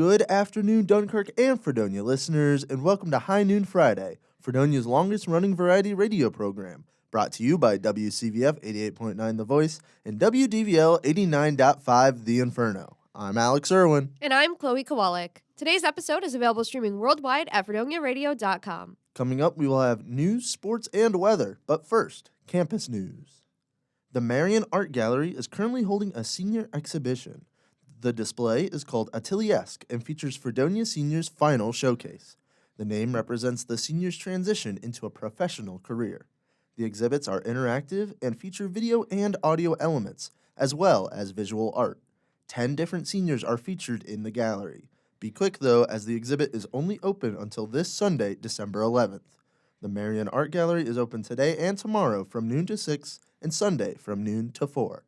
Good afternoon, Dunkirk and Fredonia listeners, and welcome to High Noon Friday, Fredonia's longest-running variety radio program, brought to you by WCVF 88.9 The Voice and WDVL 89.5 The Inferno. I'm Alex Erwin. And I'm Chloe Kowalyk. Today's episode is available streaming worldwide at FredoniaRadio.com. Coming up, we will have news, sports, and weather, but first, campus news. The Marion Art Gallery is currently holding a senior exhibition. The display is called Ateliesque and features Fredonia Seniors' final showcase. The name represents the seniors' transition into a professional career. The exhibits are interactive and feature video and audio elements, as well as visual art. 10 different seniors are featured in the gallery. Be quick, though, as the exhibit is only open until this Sunday, December 11th. The Marion Art Gallery is open today and tomorrow from noon to 6 and Sunday from noon to 4.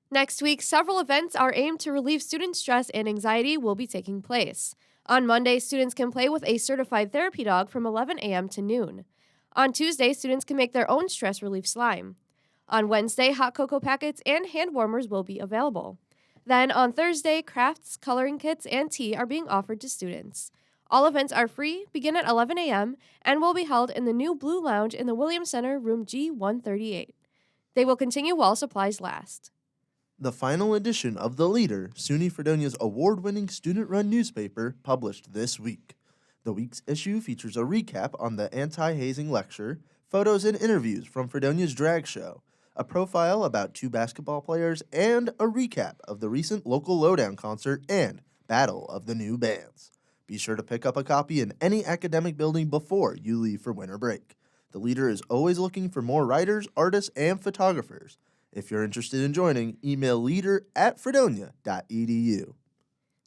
Next week, several events are aimed to relieve student stress and anxiety will be taking place. On Monday, students can play with a certified therapy dog from 11 a.m. to noon. On Tuesday, students can make their own stress relief slime. On Wednesday, hot cocoa packets and hand warmers will be available. Then on Thursday, crafts, coloring kits, and tea are being offered to students. All events are free, begin at 11 a.m., and will be held in the new Blue Lounge in the Williams Center, room G138. They will continue while supplies last. The final edition of The Leader, SUNY Fredonia's award-winning student-run newspaper, published this week. The week's issue features a recap on the anti-hazing lecture, photos and interviews from Fredonia's drag show, a profile about 2 basketball players, and a recap of the recent local lowdown concert and Battle of the New Bands. Be sure to pick up a copy in any academic building before you leave for winter break. The Leader is always looking for more writers, artists, and photographers. If you're interested in joining, email leader@fredonia.edu.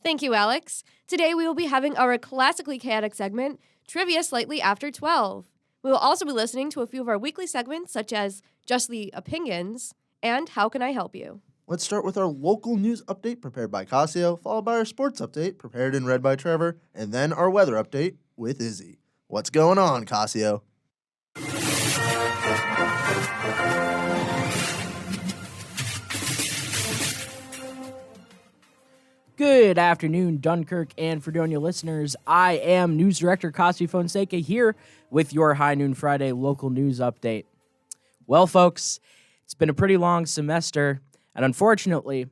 Thank you, Alex. Today we will be having our classically chaotic segment, Trivia Slightly After 12. We will also be listening to a few of our weekly segments, such as Justly Opinions and How Can I Help You? Let's start with our local news update prepared by Cascio, followed by our sports update prepared and read by Trevor, and then our weather update with Izzie. What's going on, Cascio? Good afternoon, Dunkirk and Fredonia listeners. I am News Director Cascio Fonseca here with your High Noon Friday local news update. Well, folks, it's been a pretty long semester, and unfortunately,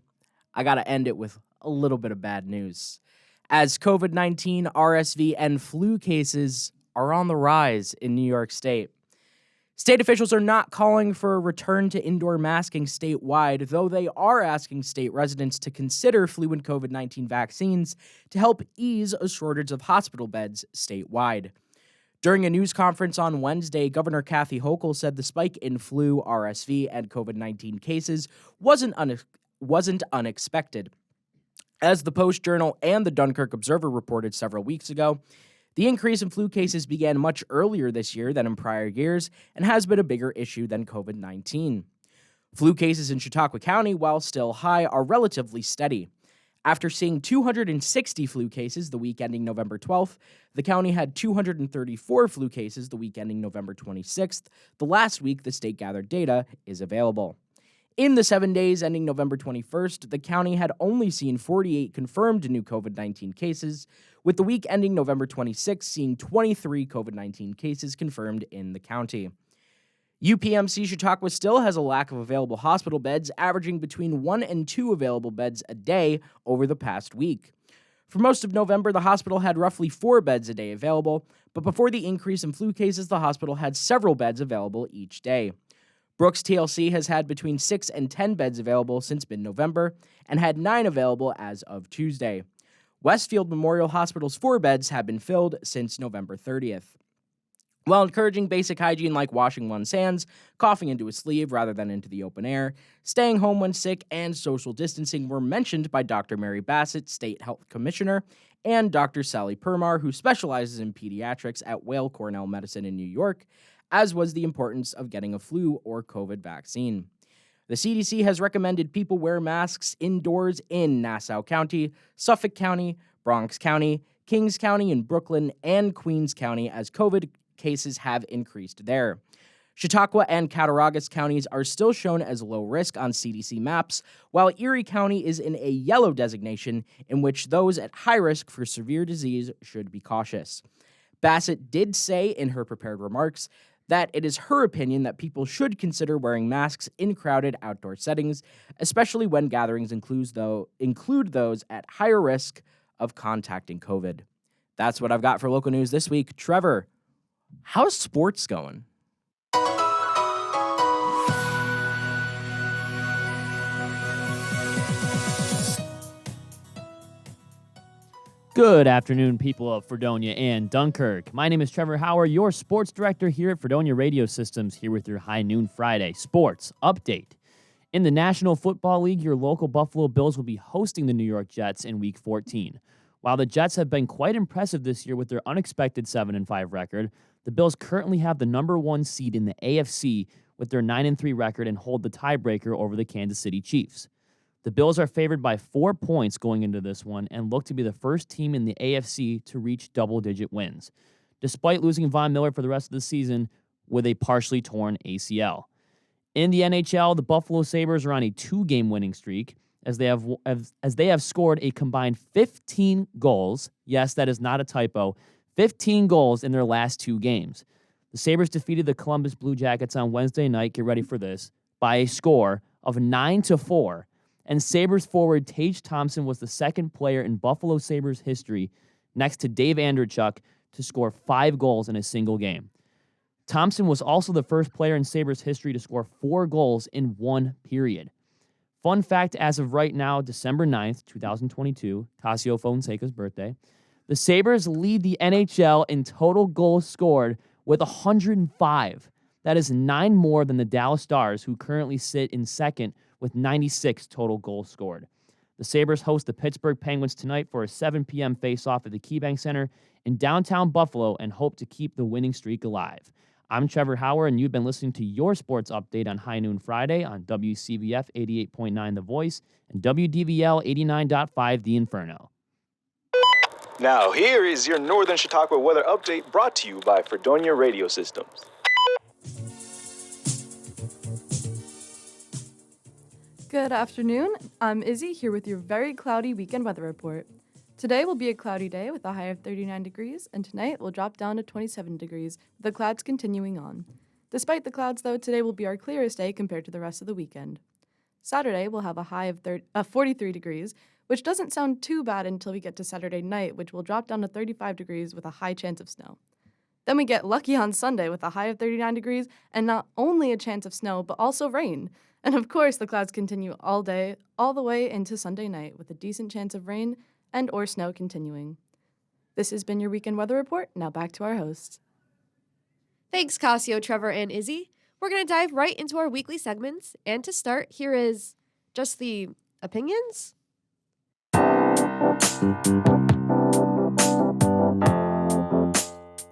I got to end it with a little bit of bad news. As COVID-19, RSV, and flu cases are on the rise in New York State. State officials are not calling for a return to indoor masking statewide, though they are asking state residents to consider flu and COVID-19 vaccines to help ease a shortage of hospital beds statewide. During a news conference on Wednesday, Governor Kathy Hochul said the spike in flu, RSV, and COVID-19 cases wasn't unexpected. As the Post-Journal and the Dunkirk Observer reported several weeks ago, the increase in flu cases began much earlier this year than in prior years and has been a bigger issue than COVID-19. Flu cases in Chautauqua County, while still high, are relatively steady. After seeing 260 flu cases the week ending November 12th, the county had 234 flu cases the week ending November 26th. The last week the state gathered data is available. In the 7 days ending November 21st, the county had only seen 48 confirmed new COVID-19 cases, with the week ending November 26th seeing 23 COVID-19 cases confirmed in the county. UPMC Chautauqua still has a lack of available hospital beds, averaging between 1 and 2 available beds a day over the past week. For most of November, the hospital had roughly 4 beds a day available, but before the increase in flu cases, the hospital had several beds available each day. Brooks TLC has had between 6 and 10 beds available since mid-November and had 9 available as of Tuesday. Westfield Memorial Hospital's 4 beds have been filled since November 30th. While encouraging basic hygiene like washing one's hands, coughing into a sleeve rather than into the open air, staying home when sick, and social distancing were mentioned by Dr. Mary Bassett, State Health Commissioner, and Dr. Sally Permar, who specializes in pediatrics at Weill Cornell Medicine in New York, as was the importance of getting a flu or COVID vaccine. The CDC has recommended people wear masks indoors in Nassau County, Suffolk County, Bronx County, Kings County in Brooklyn, and Queens County as COVID cases have increased there. Chautauqua and Cattaraugus counties are still shown as low risk on CDC maps, while Erie County is in a yellow designation in which those at high risk for severe disease should be cautious. Bassett did say in her prepared remarks that it is her opinion that people should consider wearing masks in crowded outdoor settings, especially when gatherings include those at higher risk of contacting COVID. That's what I've got for local news this week. Trevor, how's sports going? Good afternoon, people of Fredonia and Dunkirk. My name is Trevor Hauer, your sports director here at Fredonia Radio Systems, here with your High Noon Friday sports update. In the National Football League, your local Buffalo Bills will be hosting the New York Jets in Week 14. While the Jets have been quite impressive this year with their unexpected 7-5 record, the Bills currently have the number 1 seed in the AFC with their 9-3 record and hold the tiebreaker over the Kansas City Chiefs. The Bills are favored by 4 points going into this one and look to be the first team in the AFC to reach double-digit wins, despite losing Von Miller for the rest of the season with a partially torn ACL. In the NHL, the Buffalo Sabres are on a 2-game winning streak as they have scored a combined 15 goals. Yes, that is not a typo. 15 goals in their last 2 games. The Sabres defeated the Columbus Blue Jackets on Wednesday night, get ready for this, by a score of 9-4. And Sabres forward Tage Thompson was the second player in Buffalo Sabres history, next to Dave Andreychuk, to score 5 goals in a single game. Thompson was also the first player in Sabres history to score 4 goals in 1 period. Fun fact, as of right now, December 9th, 2022, Cascio Fonseca's birthday, the Sabres lead the NHL in total goals scored with 105. That is 9 more than the Dallas Stars, who currently sit in second with 96 total goals scored. The Sabres host the Pittsburgh Penguins tonight for a 7 p.m. face-off at the KeyBank Center in downtown Buffalo and hope to keep the winning streak alive. I'm Trevor Hauer, and you've been listening to your sports update on High Noon Friday on WCVF 88.9 The Voice and WDVL 89.5 The Inferno. Now, here is your Northern Chautauqua weather update brought to you by Fredonia Radio Systems. Good afternoon. I'm Izzie here with your very cloudy weekend weather report. Today will be a cloudy day with a high of 39 degrees, and tonight will drop down to 27 degrees, with the clouds continuing on. Despite the clouds, though, today will be our clearest day compared to the rest of the weekend. Saturday will have a high of 43 degrees, which doesn't sound too bad until we get to Saturday night, which will drop down to 35 degrees with a high chance of snow. Then we get lucky on Sunday with a high of 39 degrees, and not only a chance of snow, but also rain. And of course, the clouds continue all day, all the way into Sunday night, with a decent chance of rain and or snow continuing. This has been your weekend weather report. Now back to our hosts. Thanks, Cascio, Trevor, and Izzie. We're going to dive right into our weekly segments. And to start, here is just the opinions.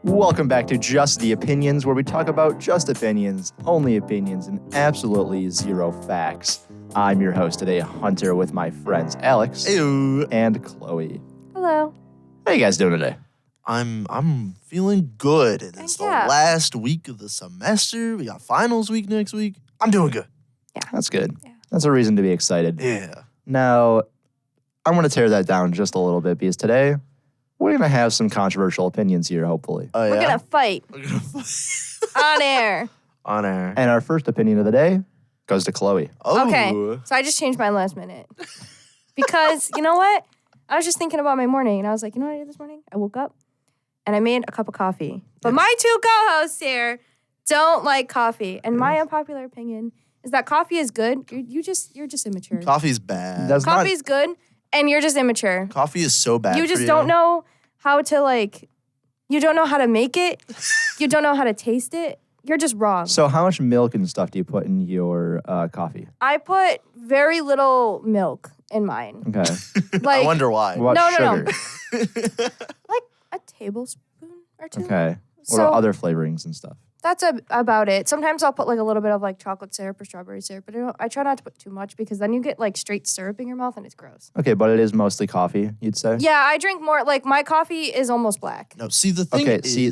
Welcome back to Just the Opinions, where we talk about just opinions, only opinions, and absolutely zero facts. I'm your host today, Hunter, with my friends Alex and Chloe. Hello. How you guys doing today? I'm feeling good. It's the last week of the semester. We got finals week next week. I'm doing good. Yeah. That's good. Yeah. That's a reason to be excited. Yeah. Now, I want to tear that down just a little bit because today we're going to have some controversial opinions here, hopefully. Oh, We're going to fight. On air. On air. And our first opinion of the day goes to Chloe. Oh. Okay, so I just changed mine last minute. Because, you know what? I was just thinking about my morning, and I was like, you know what I did this morning? I woke up, and I made a cup of coffee. But my 2 co-hosts here don't like coffee. And my unpopular opinion is that coffee is good. You're just immature. Coffee's bad. Coffee's good, and you're just immature. Coffee is so bad. You just don't know how to, you don't know how to make it. You don't know how to taste it. You're just wrong. So how much milk and stuff do you put in your coffee? I put very little milk in mine. Okay. I wonder why. What No. sugar? Like a tablespoon or 2. Okay. What So about other flavorings and stuff? that's about it. Sometimes I'll put a little bit of chocolate syrup or strawberry syrup, but I try not to put too much because then you get straight syrup in your mouth and it's gross. Okay, but it is mostly coffee, you'd say? Yeah, I drink more. My coffee is almost black. No, see, the thing Okay, is... see,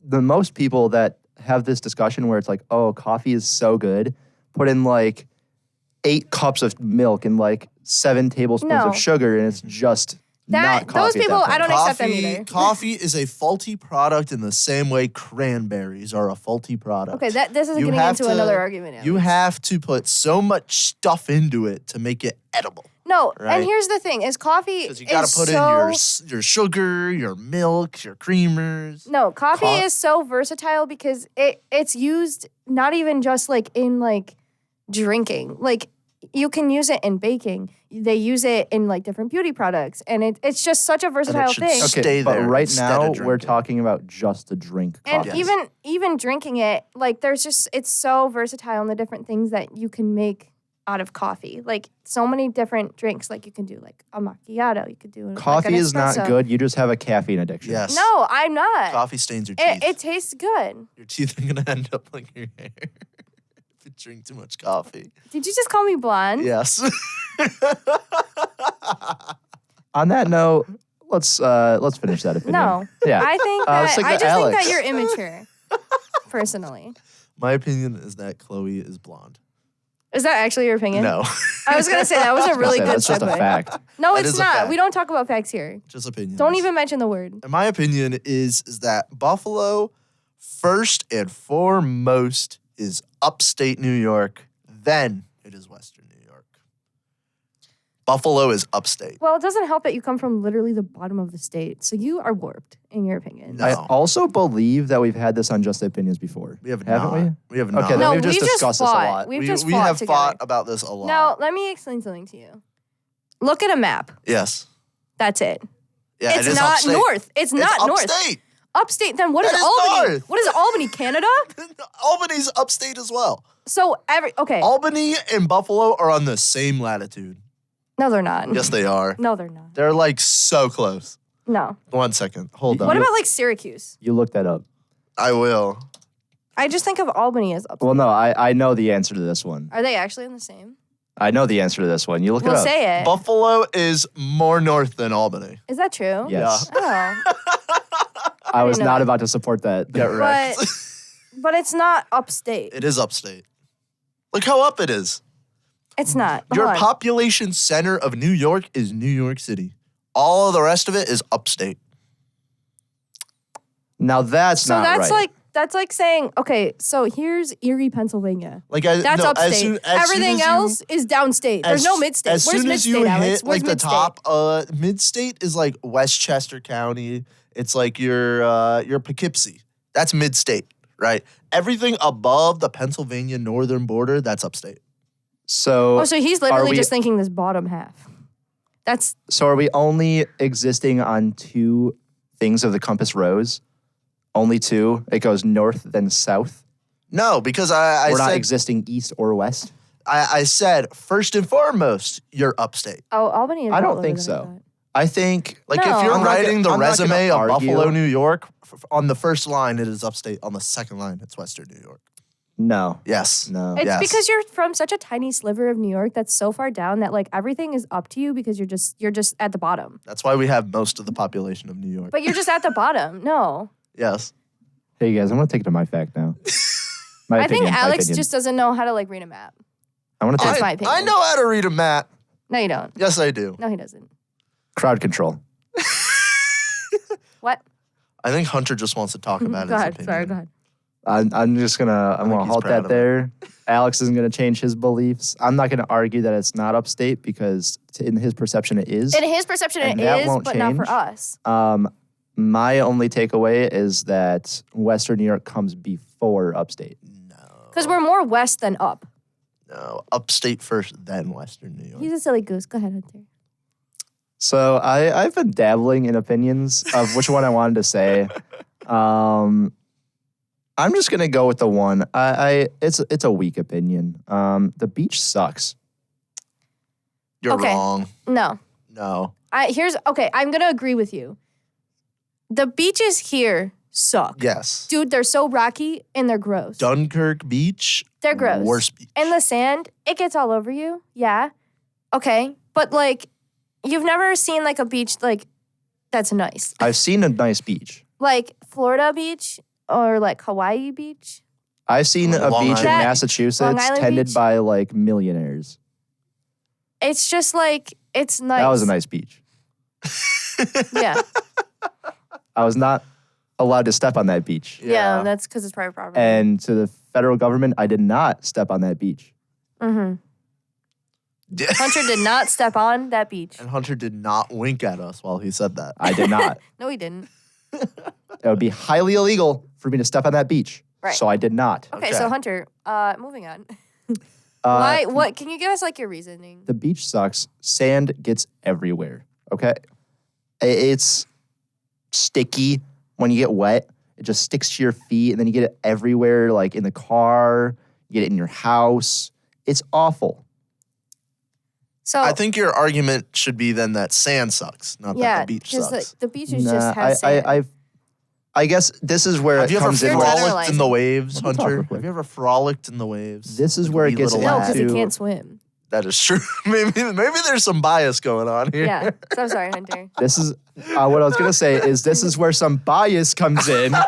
the most people that have this discussion where it's like, oh, coffee is so good. Put in like 8 cups of milk and like 7 tablespoons No. of sugar, and it's just not coffee. Those at people, that I point. don't accept them either. Coffee is a faulty product in the same way cranberries are a faulty product. Okay, this is You getting have into another argument. You Alex. have to put so much stuff into it to make it edible. No, Right. and here's the thing: is coffee Because you got is to put so, in your sugar, your milk, your creamers. No, coffee Co- is so versatile because it's used not even just like in like drinking. Like you can use it in baking. They use it in like different beauty products, and it's just such a versatile should thing. stay Okay, but there right instead now of we're drinking. talking about just the drink And coffee. Yes. even drinking it, like it's so versatile in the different things that you can make out of coffee. Like so many different drinks. Like you can do like a macchiato. You could do like Coffee an is not espresso. good. You just have a caffeine addiction. Yes. No, I'm not. Coffee stains your teeth. It tastes good. Your teeth are going to end up like your hair if you drink too much coffee. Did you just call me blonde? Yes. On that note, let's finish that opinion. No. Yeah. I think let's that take I the just think that Alex. you're immature. Personally. My opinion is that Chloe is blonde. Is that actually your opinion? No. I was gonna say that was a really good That's just a segue. fact. No, That it's is a not. fact. We don't talk about facts here. Just opinion. Don't even mention the word. And my opinion is that Buffalo, first and foremost, is upstate New York. Then it is Western New York. Buffalo is upstate. Well, it doesn't help that you come from literally the bottom of the state, so you are warped in your opinion. No. I also believe that we've had this on Just Opinions before. We have Haven't not. we? We have Okay, not. then No, we've just we just discussed this a fought. lot. We've we just we fought have together. fought about this a lot. Now, let me explain something to you. Look at a map. Yes. That's it. Yeah, It's it is not upstate. north. It's not north. upstate. Upstate, then what is That is Albany? north. What is Albany, Canada? Albany's upstate as well. So okay. Albany and Buffalo are on the same latitude. No, they're not. Yes, they are. No, they're not. They're like so close. No. 1 second. Hold on. What about like Syracuse? You looked that up. I will. I just think of Albany as upstate. Well, no, I know the answer to this one. Are they actually in the same? I know the answer to this one. You look We'll it up. say it. Buffalo is more north than Albany. Is that true? Yes. Oh. I was know not that. about to support that. Get wrecked. But it's not upstate. It is upstate. Look how up it is. It's not. Your Hold on. population center of New York is New York City. All of the rest of it is upstate. Now that's So not that's right. that's like saying, okay, so here's Erie, Pennsylvania. Like That's upstate. as Everything soon as else is downstate. There's no midstate. As Where's soon as midstate, you Alex? hit Where's like the midstate? top, midstate is like Westchester County. It's like your Poughkeepsie. That's midstate, right? Everything above the Pennsylvania northern border, that's upstate. so Oh, so he's literally we- just thinking this bottom half. That's so are we only existing on 2 things of the compass rose? Only 2? It goes north then south? No, because I We're not said existing east or west? I said first and foremost, you're upstate. Albany is I don't all over think than I so. thought. I think Like No. if you're I'm not writing gonna- the I'm not gonna resume of argue. Buffalo, New York, on the first line it is upstate. On the second line, it's Western New York. no. Yes. No. It's Yes. because you're from such a tiny sliver of New York that's so far down that like everything is up to you because you're just at the bottom. That's why we have most of the population of New York. But you're just at the bottom. No. Yes. Hey guys, I'm gonna take it to my fact now. My I opinion, think my Alex opinion. just doesn't know how to like read a map. I want to That's take my opinion. I know how to read a map. No, you don't. Yes, I do. No, he doesn't. crowd control. What? I think Hunter just wants to talk about Go his ahead. opinion. Sorry, go ahead. I'm just gonna think he's halt proud that of there. Alex isn't gonna change his beliefs. I'm not gonna argue that it's not upstate because in his perception it is. In his perception, And it that is, won't but not for change. us. My only takeaway is that Western New York comes before upstate. Because we're more west than up. No, upstate first, then Western New York. He's a silly goose. Go ahead, Hunter. So I've been dabbling in opinions of which one I wanted to say. I'm just gonna go with the one. It's a weak opinion. The beach sucks. You're Okay. wrong. No. No. I'm going to agree with you. The beaches here suck. Yes. Dude, they're so rocky and they're gross. Dunkirk Beach. They're gross. Worst beach. And the sand, it gets all over you. Yeah. Okay. But like, you've never seen like a beach like that's nice. I've seen a nice beach. Like Florida beach or like Hawaii Beach. I've seen a Long beach in Island. Long Massachusetts Island tended Beach? by like millionaires. It's just like, it's nice. That was a nice beach. Yeah. I was not allowed to step on that beach. Yeah, that's because it's private property. And to the federal government, I did not step on that beach. Mm-hmm. Hunter did not step on that beach. And Hunter did not wink at us while he said that. I did not. No, he didn't. It would be highly illegal for me to step on that beach. Right. So I did not. Okay, Okay. so Hunter, moving on. Uh, Why? What? Can you give us like your reasoning? The beach sucks. Sand gets everywhere. Okay? It's sticky when you get wet. It just sticks to your feet, and then you get it everywhere, like in the car. You get it in your house. It's awful. So I think your argument should be then that sand sucks, not that the beach because sucks. the beaches Nah, just have sand. I guess this is where Have it you ever comes in. You're where- general- frolicked in the waves, Let me talk real Hunter? quick. Have you ever frolicked in the waves? This is Like a where it wee gets little no, lad? because he to- can't swim. That is true. maybe there's some bias going on here. Yeah. So I'm sorry, Hunter. This is what I was gonna say. Is this is where some bias comes in. We know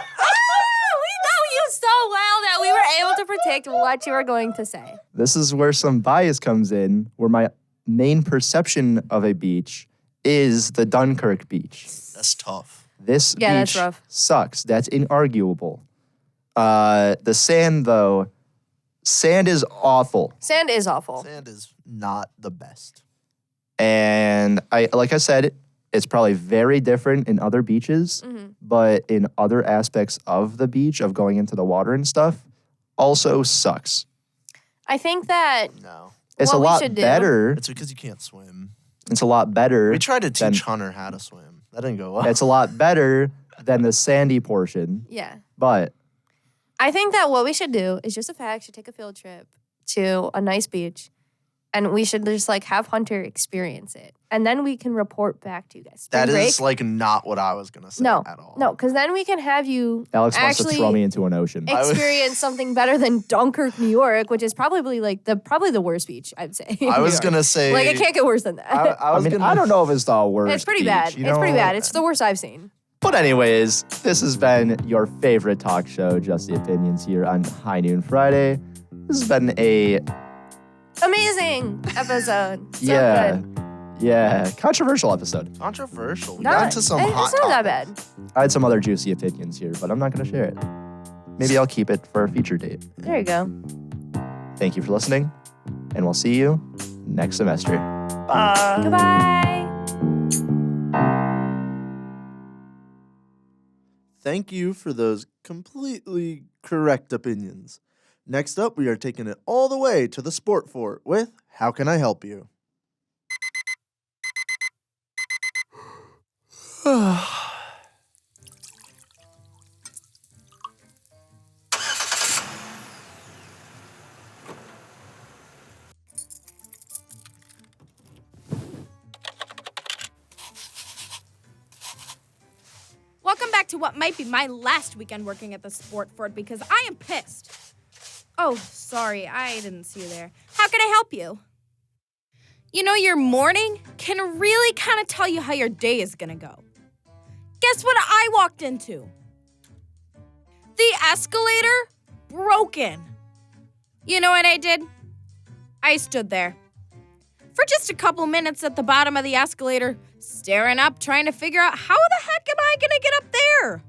you so well that we were able to predict what you were going to say. This is where some bias comes in. Where my main perception of a beach is the Dunkirk beach. That's tough. This Yeah, that's beach rough. sucks. That's inarguable. The sand, though, sand is awful. Sand is awful. Sand is not the best. And like I said, it's probably very different in other beaches, Mm-hmm. but in other aspects of the beach, of going into the water and stuff, also sucks. I think that No. It's What a we lot should do- better. It's because you can't swim. It's a lot better. We tried to Then- teach Hunter how to swim. That didn't go well. It's a lot better than the sandy portion, yeah. but I think that what we should do is just a fact, should take a field trip to a nice beach, and we should just like have Hunter experience it, and then we can report back to you guys. Spring That break? is like not what I was gonna say no, at all. no, because then we can have you Alex wants to actually throw me into an ocean. I would- experience something better than Dunkirk, New York, which is probably like the worst beach, I'd say. in I New was York. gonna say like it can't get worse than that. I was gonna I don't know if it's the worst. it's pretty beach, bad. you It's pretty know? bad. It's the worst I've seen. But anyways, this has been your favorite talk show, Just the Opinions, here on High Noon Friday. This has been a Amazing episode. So good. yeah, controversial episode. controversial. We Not- got into some hot it's not that topics. bad. I had some other juicy opinions here, but I'm not going to share it. Maybe I'll keep it for a future date. There you go. Thank you for listening, and we'll see you next semester. Goodbye. Thank you for those completely correct opinions. Next up, we are taking it all the way to the sport fort with How Can I Help You? Welcome back to what might be my last weekend working at the sport fort because I am pissed. Oh, sorry, I didn't see you there. How can I help you? You know, your morning can really kind of tell you how your day is gonna go. Guess what I walked into? The escalator broken. You know what I did? I stood there for just a couple minutes at the bottom of the escalator, staring up, trying to figure out how the heck am I gonna get up there?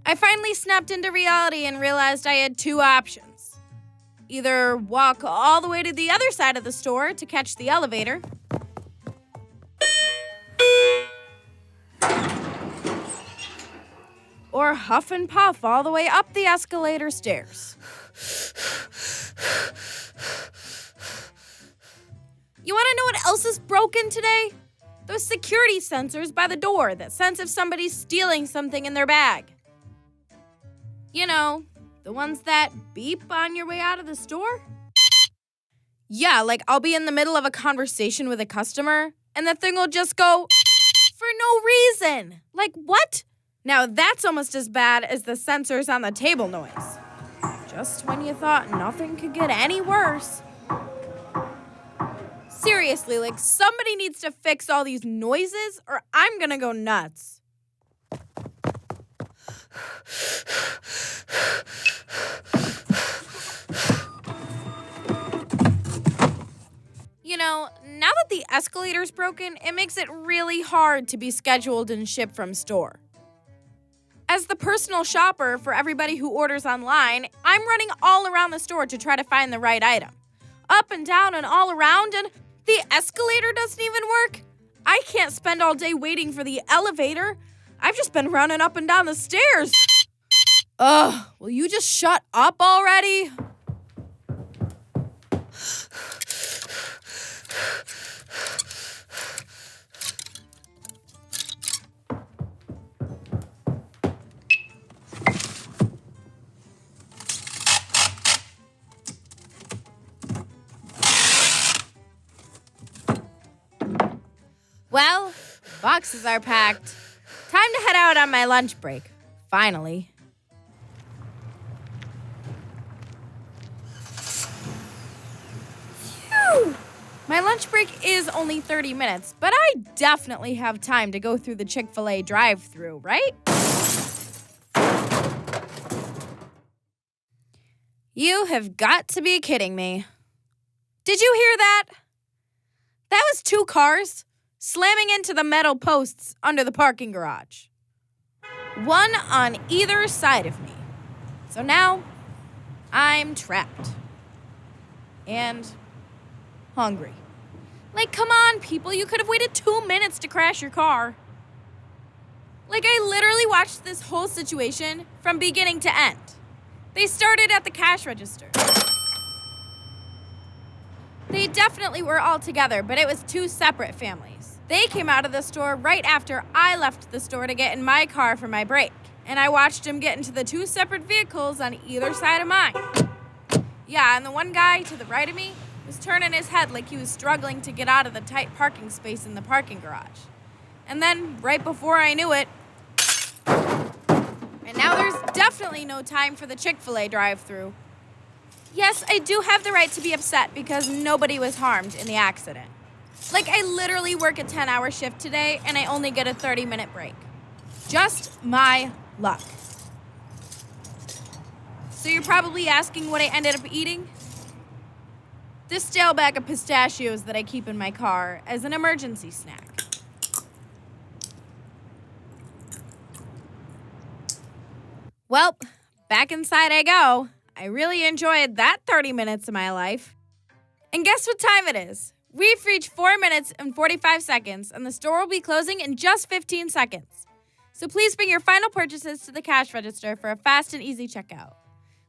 I finally snapped into reality and realized I had two options. Either walk all the way to the other side of the store to catch the elevator, or huff and puff all the way up the escalator stairs. You want to know what else is broken today? Those security sensors by the door that sense if somebody's stealing something in their bag. You know, the ones that beep on your way out of the store? Yeah, like I'll be in the middle of a conversation with a customer, and the thing will just go for no reason. Like, what? Now that's almost as bad as the sensors on the table noise. Just when you thought nothing could get any worse. Seriously, like somebody needs to fix all these noises or I'm gonna go nuts. You know, now that the escalator's broken, it makes it really hard to be scheduled and shipped from store. As the personal shopper for everybody who orders online, I'm running all around the store to try to find the right item. Up and down and all around, and the escalator doesn't even work. I can't spend all day waiting for the elevator. I've just been running up and down the stairs. Ugh, will you just shut up already? Well, boxes are packed. Time to head out on my lunch break. Finally. Phew! My lunch break is only 30 minutes, but I definitely have time to go through the Chick-fil-A drive-thru, right? You have got to be kidding me. Did you hear that? That was 2 cars slamming into the metal posts under the parking garage. One on either side of me. So now, I'm trapped. And hungry. Like, come on, people, you could have waited 2 minutes to crash your car. Like, I literally watched this whole situation from beginning to end. They started at the cash register. They definitely were all together, but it was 2 separate families. They came out of the store right after I left the store to get in my car for my break, and I watched them get into the 2 separate vehicles on either side of mine. Yeah, and the one guy to the right of me was turning his head like he was struggling to get out of the tight parking space in the parking garage. And then, right before I knew it, and now there's definitely no time for the Chick-fil-A drive-thru. Yes, I do have the right to be upset because nobody was harmed in the accident. Like, I literally work a 10-hour shift today, and I only get a 30-minute break. Just my luck. So you're probably asking what I ended up eating? This stale bag of pistachios that I keep in my car as an emergency snack. Well, back inside I go. I really enjoyed that 30 minutes of my life. And guess what time it is? We've reached 4 minutes and 45 seconds, and the store will be closing in just 15 seconds. So please bring your final purchases to the cash register for a fast and easy checkout.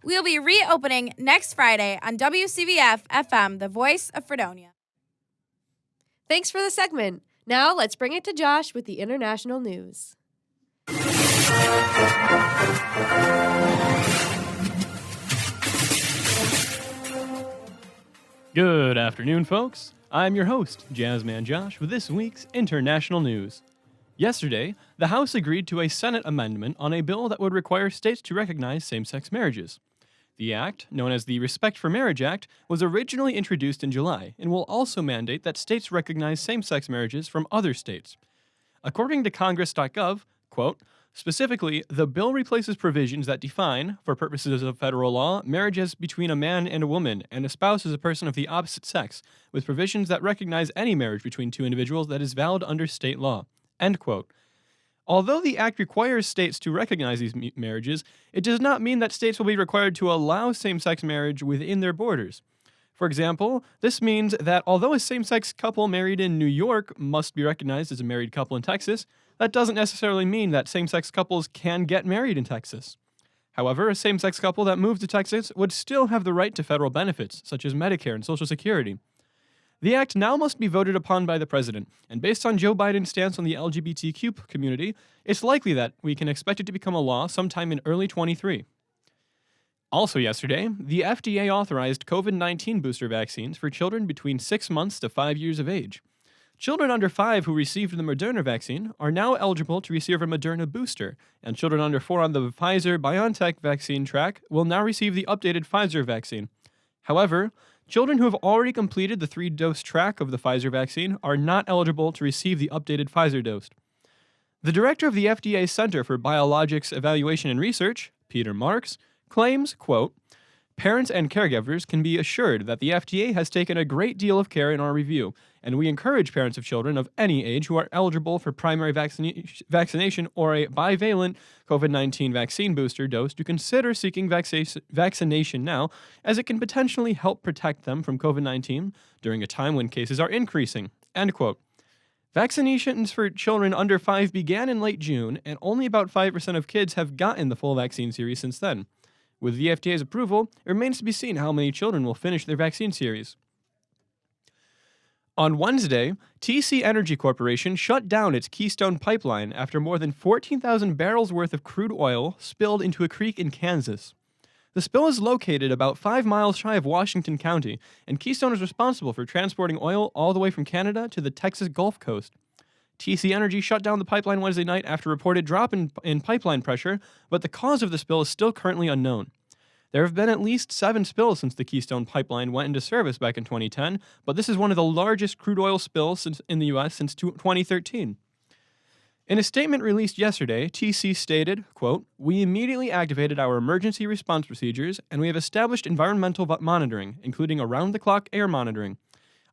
We'll be reopening next Friday on WCVF FM, the voice of Fredonia. Thanks for the segment. Now let's bring it to Josh with the international news. Good afternoon, folks. I'm your host, Jazzman Josh, with this week's international news. Yesterday, the House agreed to a Senate amendment on a bill that would require states to recognize same-sex marriages. The act, known as the Respect for Marriage Act, was originally introduced in July and will also mandate that states recognize same-sex marriages from other states. According to Congress.gov, quote, specifically, the bill replaces provisions that define, for purposes of federal law, marriage as between a man and a woman, and a spouse as a person of the opposite sex, with provisions that recognize any marriage between 2 individuals that is valid under state law. End quote. Although the act requires states to recognize these marriages, it does not mean that states will be required to allow same-sex marriage within their borders. For example, this means that although a same-sex couple married in New York must be recognized as a married couple in Texas, that doesn't necessarily mean that same-sex couples can get married in Texas. However, a same-sex couple that moved to Texas would still have the right to federal benefits, such as Medicare and Social Security. The act now must be voted upon by the president, and based on Joe Biden's stance on the LGBTQ community, it's likely that we can expect it to become a law sometime in early 2023. Also yesterday, the FDA authorized COVID-19 booster vaccines for children between 6 months to 5 years of age. Children under 5 who received the Moderna vaccine are now eligible to receive a Moderna booster, and children under 4 on the Pfizer-BioNTech vaccine track will now receive the updated Pfizer vaccine. However, children who have already completed the 3-dose track of the Pfizer vaccine are not eligible to receive the updated Pfizer dose. The director of the FDA Center for Biologics Evaluation and Research, Peter Marks, claims, quote, "Parents and caregivers can be assured that the FDA has taken a great deal of care in our review, and we encourage parents of children of any age who are eligible for primary vaccination or a bivalent COVID-19 vaccine booster dose to consider seeking vaccination now, as it can potentially help protect them from COVID-19 during a time when cases are increasing." End quote. Vaccinations for children under 5 began in late June, and only about 5% of kids have gotten the full vaccine series since then. With the FDA's approval, it remains to be seen how many children will finish their vaccine series. On Wednesday, TC Energy Corporation shut down its Keystone Pipeline after more than 14,000 barrels worth of crude oil spilled into a creek in Kansas. The spill is located about 5 miles shy of Washington County, and Keystone is responsible for transporting oil all the way from Canada to the Texas Gulf Coast. TC Energy shut down the pipeline Wednesday night after a reported drop in pipeline pressure, but the cause of the spill is still currently unknown. There have been at least 7 spills since the Keystone Pipeline went into service back in 2010, but this is one of the largest crude oil spills in the U.S. since 2013. In a statement released yesterday, TC stated, quote, "We immediately activated our emergency response procedures, and we have established environmental monitoring, including around-the-clock air monitoring.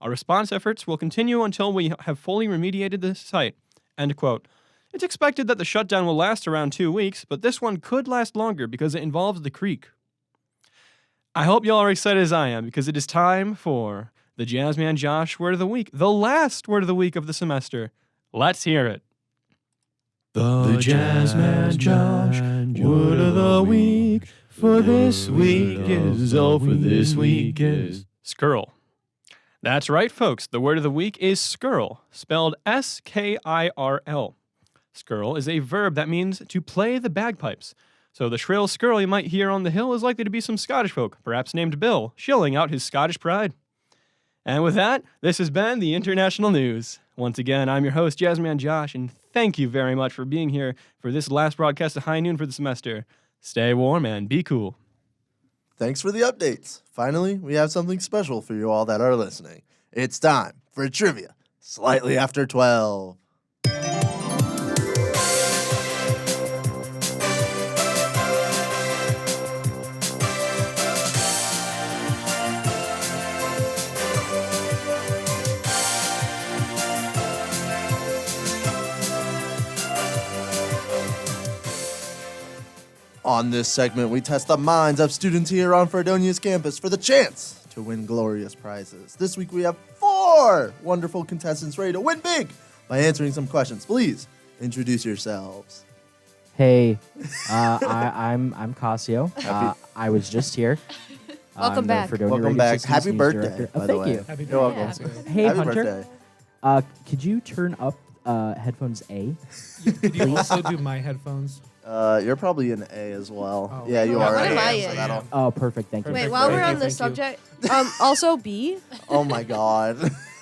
Our response efforts will continue until we have fully remediated the site." End quote. It's expected that the shutdown will last around 2 weeks, but this one could last longer because it involves the creek. I hope y'all are excited as I am, because it is time for the Jazzman Josh Word of the Week, the last Word of the Week of the semester. Let's hear it. The Jazzman Josh Word of the Week for this week is, skirl. That's right, folks. The word of the week is skirl, spelled S-K-I-R-L. Skirl is a verb that means to play the bagpipes. So the shrill skirl you might hear on the hill is likely to be some Scottish folk, perhaps named Bill, shilling out his Scottish pride. And with that, this has been the International News. Once again, I'm your host, Jazzman Josh, and thank you very much for being here for this last broadcast of High Noon for the semester. Stay warm and be cool. Thanks for the updates. Finally, we have something special for you all that are listening. It's time for trivia, slightly after 12. On this segment, we test the minds of students here on Fredonia's campus for the chance to win glorious prizes. This week, we have 4 wonderful contestants ready to win big by answering some questions. Please introduce yourselves. Hey, I'm Cascio. I was just here. Welcome back. Welcome back. Happy birthday, by the way. Thank you. You're welcome. Hey, Happy Hunter. birthday. Could you turn up headphones A? Could you also do my headphones? You're probably an A as well. Oh. Yeah, you are. What an am A, I in? so that'll- Oh, perfect. Thank you. Wait, Perfect. while we're Thank on you, this thank you. subject, also B. Oh my God.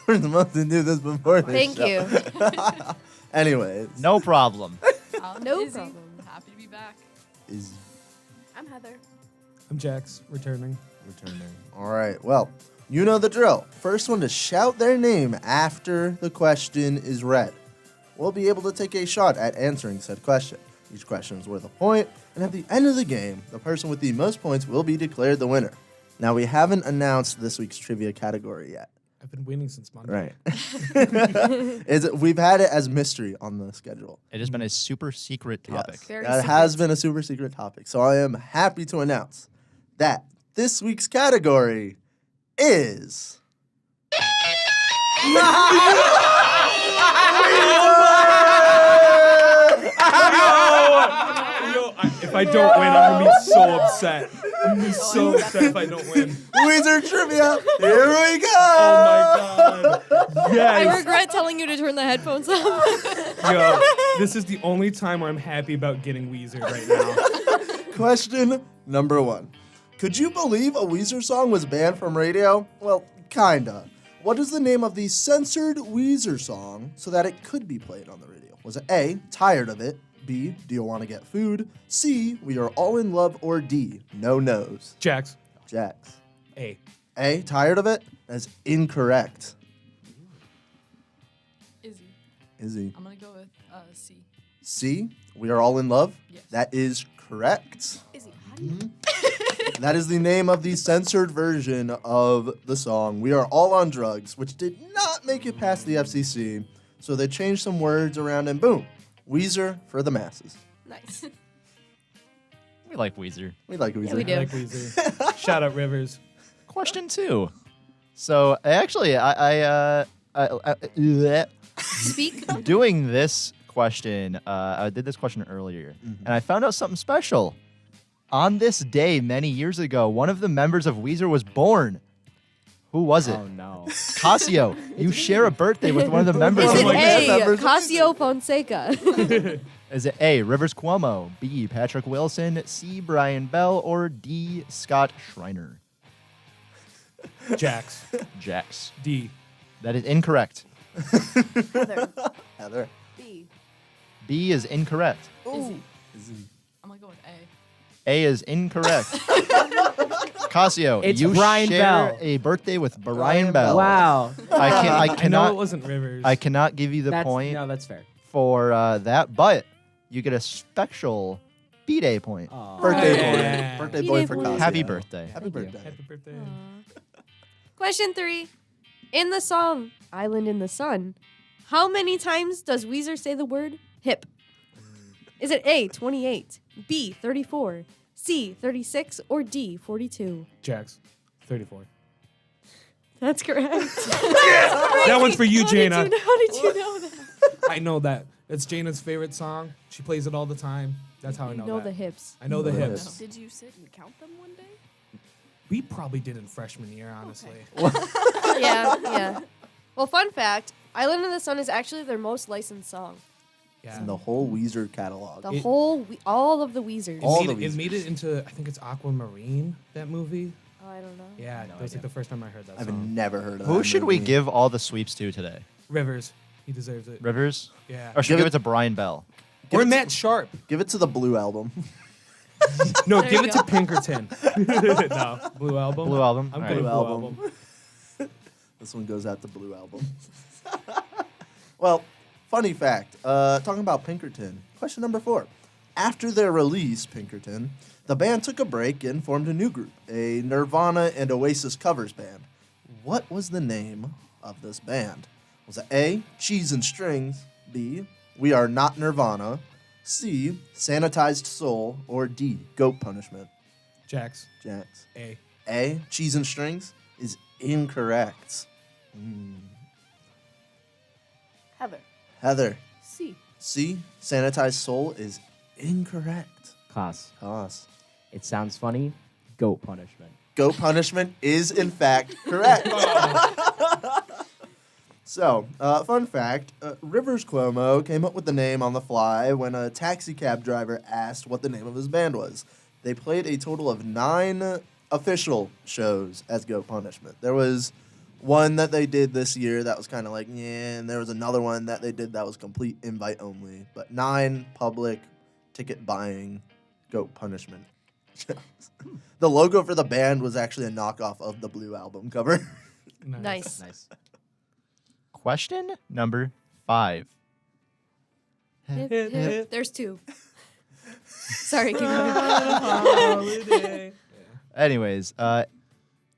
We're supposed to do this before this Thank show. you. Anyways. No problem. No Izzie. problem. Happy to be back. Is I'm Heather. I'm Jax, returning. returning. All right. Well, you know the drill. First one to shout their name after the question is read will be able to take a shot at answering said question. Each question is worth a point, and at the end of the game, the person with the most points will be declared the winner. Now, we haven't announced this week's trivia category yet. I've been winning since Monday. Right. We've had it as mystery on the schedule. It has been a super secret topic. Yes, Very that has been a super secret topic. So I am happy to announce that this week's category is... If I don't win, I'm gonna be so upset. I'm gonna be so upset if I don't win. Weezer trivia. Here we go. Oh my god. I Yes. regret telling you to turn the headphones off. Yo, this is the only time where I'm happy about getting Weezer right now. Question number 1. Could you believe a Weezer song was banned from radio? Well, kinda. What is the name of the censored Weezer song so that it could be played on the radio? Was it A, Tired of It, B, Do You Want to Get Food, C, We Are All in Love, or D, No Nos? Jax. Jax. A. A, Tired of It? That's incorrect. Izzie. Izzie. I'm gonna go with C. C, We Are All in Love. Yes. That is correct. Izzie, how do you... That is the name of the censored version of the song We Are All on Drugs, which did not make it past the FCC. So they changed some words around and boom, Weezer for the masses. Nice. We like Weezer. We like Weezer. we do. I like Weezer. Shout out Rivers. Question 2. So actually, I Speak. doing this question, I did this question earlier, and I found out something special. On this day, many years ago, one of the members of Weezer was born. Who was it? Oh no. Cascio. You share a birthday with one of the members. Is of it Weezer. A, Cascio Fonseca? Is it A, Rivers Cuomo, B, Patrick Wilson, C, Brian Bell, or D, Scott Schreiner? Jax. Jax. D. That is incorrect. Heather. B. B is incorrect. Izzie. Izzie. I'm gonna go with A. A is incorrect. Cascio, It's you Brian share Bell. a birthday with Brian Brian Bell. Wow. I I know it cannot. wasn't Rivers. I cannot give you the point No, that's fair. for that, but you get a special B-Day point. Aw. Birthday Yeah. boy. Birthday boy for boy. Casio. Happy birthday. Happy Thank you. birthday. Happy birthday. Question 3. In the song Island in the Sun, how many times does Weezer say the word hip? Is it A, 28, B, 34, C, 36, or D, 42? Jax. 34. That's correct. That one's for you, How did Jaina. you know that? I know that. It's Jaina's favorite song. She plays it all the time. That's how I You know know that. the hips. I know the The hips. hips. Did you sit and count them one day? We probably did in freshman year, honestly. Yeah. Well, fun fact, Island in the Sun is actually their most licensed song. Yeah. In the whole Weezer catalog. All of the Weezers. All It the made, it Weezers. made it into, I think it's Aquamarine, that movie. Oh, I don't know. Yeah, that was like the first time I heard that I've song. never heard of that. Who should we movie. give all the sweeps to today? Rivers. He deserves it. Rivers? Yeah. Or should we Give give it to Brian Bell? Or it to- Matt Sharp. Give it to the Blue Album. No, There give you it go. to Pinkerton. No, Blue Album. Blue Album. I'm All good right. with Blue Blue Album. Album. This one goes out to Blue Album. Well, funny fact. Talking about Pinkerton. Question number 4. After their release, Pinkerton, the band took a break and formed a new group, a Nirvana and Oasis covers band. What was the name of this band? Was it A, Cheese and Strings, B, We Are Not Nirvana, C, Sanitized Soul, or D, Goat Punishment? Jax. Jax. A. A, Cheese and Strings, is incorrect. Heather. C. C, Sanitized Soul, is incorrect. Cos. Cos. It sounds funny. Goat punishment. Goat Punishment is, in fact, correct. So, fun fact, Rivers Cuomo came up with the name on the fly when a taxi cab driver asked what the name of his band was. They played a total of 9 official shows as Goat Punishment. There was one that they did this year that was kind of like, yeah, and there was another one that they did that was complete invite only. But 9 public ticket buying Goat Punishment shows. The logo for the band was actually a knockoff of the Blue Album cover. Nice. Nice. Question number 5. Hip, hip. There's 2. Sorry, keep going. Holiday. Anyways,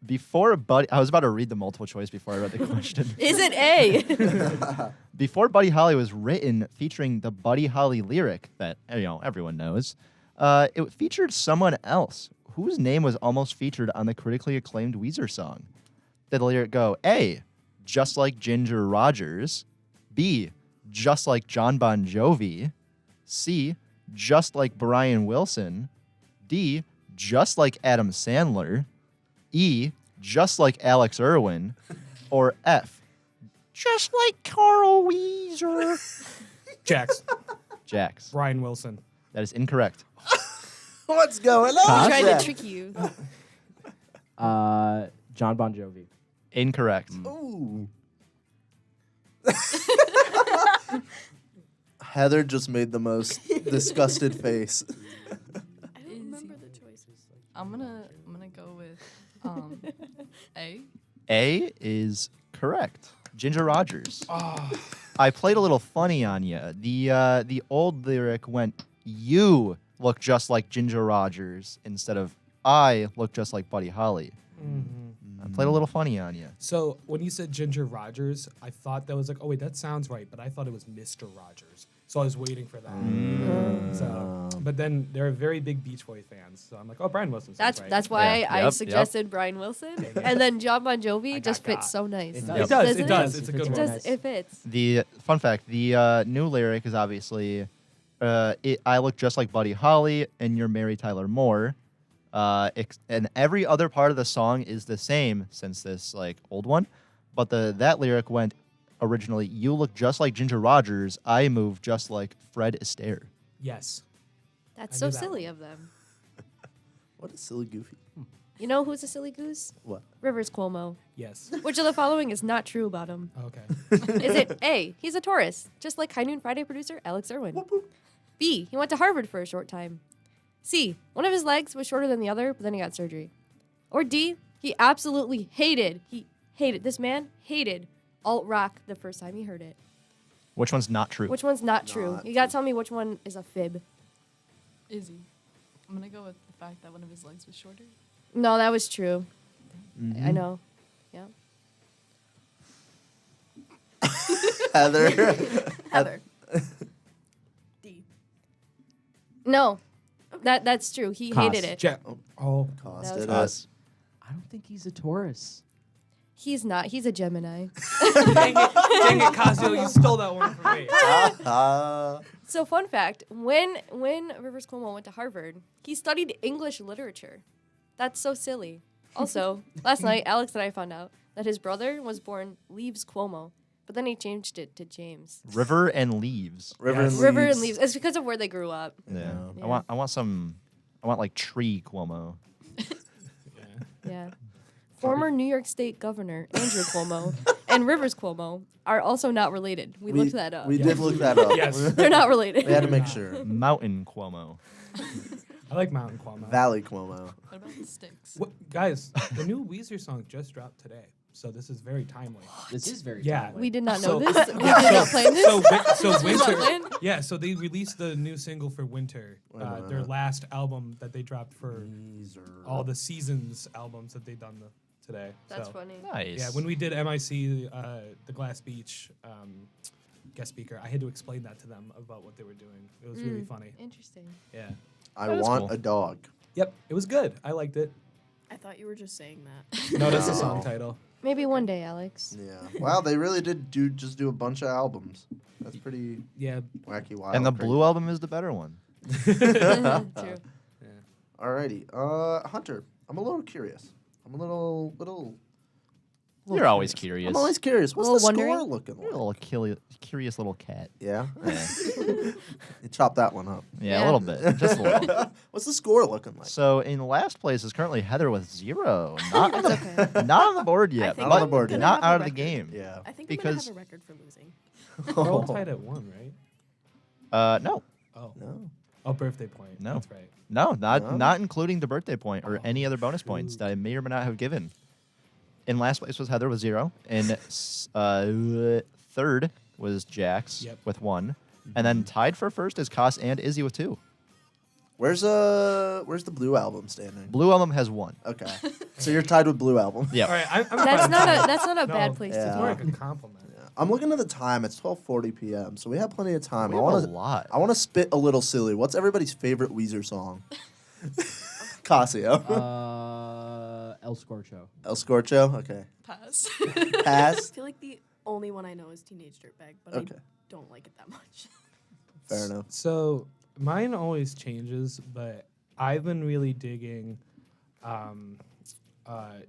before Buddy, I was about to read the multiple choice before I read the question. Is it A? Before Buddy Holly was written, featuring the Buddy Holly lyric that everyone knows, it featured someone else whose name was almost featured on the critically acclaimed Weezer song. Did the lyric go A, just like Ginger Rogers, B, just like John Bon Jovi, C, just like Brian Wilson, D, just like Adam Sandler, E, just like Alex Erwin, or F, just like Carl Weezer? Jax. Jax. Brian Wilson. That is incorrect. What's going on? I'm trying Jack? to trick you. John Bon Jovi. Incorrect. Ooh. Heather just made the most disgusted face. I don't remember the choices. I'm gonna go with A. A is correct. Ginger Rogers. I played a little funny on you. The old lyric went, "You look just like Ginger Rogers," instead of "I look just like Buddy Holly." I played a little funny on you. So when you said Ginger Rogers, I thought that was like, oh wait, that sounds right, but I thought it was Mr. Rogers. So I was waiting for that. So, but then they're very big Beach Boy fans, so I'm like, oh, Brian Wilson. Sounds right. That's why Yeah. I Yep, suggested Brian Wilson, and then John Bon Jovi just got. fits so nice. It It does. does. It's a good It one. does. It fits. The fun fact: the new lyric is obviously, "I look just like Buddy Holly, and you're Mary Tyler Moore." And every other part of the song is the same since this like old one, but that lyric went originally, "You look just like Ginger Rogers. I move just like Fred Astaire." Yes. That's I so knew that silly of them. What a silly goofy. You know who's a silly goose? What? Rivers Cuomo. Yes. Which of the following is not true about him? Okay. Is it A, he's a Taurus, just like High Noon Friday producer Alex Erwin? B, he went to Harvard for a short time. C, one of his legs was shorter than the other, but then he got surgery. Or D, he absolutely hated, this man hated alt rock the first time he heard it. Which one's not true? Which one's not true? Not You gotta tell me which one is a fib. Izzy. I'm gonna go with the fact that one of his legs was shorter. No, that was true. I know. Yeah. Heather. Heather. D. No, that's true. He hated it. Oh. Cost That it was us. I don't think he's a Taurus. He's not. He's a Gemini. Dang it, Cascio, you stole that one from me. So, fun fact: when Rivers Cuomo went to Harvard, he studied English literature. That's so silly. Also, last night, Alex and I found out that his brother was born Leaves Cuomo, but then he changed it to James. River and Leaves. River Yes. and River Leaves. and Leaves. It's because of where they grew up. Yeah. Yeah. I want like Tree Cuomo. Yeah. Former New York State Governor Andrew Cuomo and Rivers Cuomo are also not related. We looked that up. We did look that up. Yes. They're not related. We had to make sure. Mountain Cuomo. I like Mountain Cuomo. Valley Cuomo. What about the sticks? What, guys, the new Weezer song just dropped today, so this is very timely. This is very Yeah. timely. We did not So- know this. We did not plan this. So We did not Winter, plan. yeah. So they released the new single for Winter, Wait a their minute. last album that they dropped for all the seasons albums that they've done today. That's so, funny. Nice. Yeah, when we did MIC, the Glass Beach guest speaker, I had to explain that to them about what they were doing. It was really funny. Interesting. Yeah. I That is want cool. a dog. Yep, it was good. I liked it. I thought you were just saying that. No, that's the No. song title. Maybe one day, Alex. Yeah. Wow, they really did just do a bunch of albums. That's pretty Yeah. wacky, wild. And the crazy. Blue album is the better one. True. Alrighty. Hunter, I'm a little curious. I'm a little You're always curious. I'm always curious. What's Little the wondering? score looking You're a like? little curious little cat. Yeah? Yeah. You chopped that one up. Yeah, Yeah. a little bit. Just a little. What's the score looking like? So in last place is currently Heather with 0. Not, on It's the, okay. not on the board yet. think Not on the but board yet. Not Gonna have out a of the record. game. Yeah. I think I'm Because- gonna have a record for losing. We're all tied at 1, right? No. Oh. No. Oh, birthday point. No. That's right. No, not No? not including the birthday point or any other bonus points that I may or may not have given. In last place was Heather with 0. In third was Jax Yep. with 1. And then tied for first is Koss and Izzy with 2. Where's the Blue album standing? Blue album has 1. Okay. So you're tied with Blue album. Yeah. All right. I'm That's fine. not a No, bad place yeah. It's to more be. like a compliment. I'm looking at the time. It's 12:40 p.m. So we have plenty of time. We I have want a lot. I want to spit a little silly. What's everybody's favorite Weezer song? Cascio. El Scorcho. El Scorcho. Okay. Pass. Pass. I feel like the only one I know is Teenage Dirtbag, but Okay. I don't like it that much. Fair enough. So mine always changes, but I've been really digging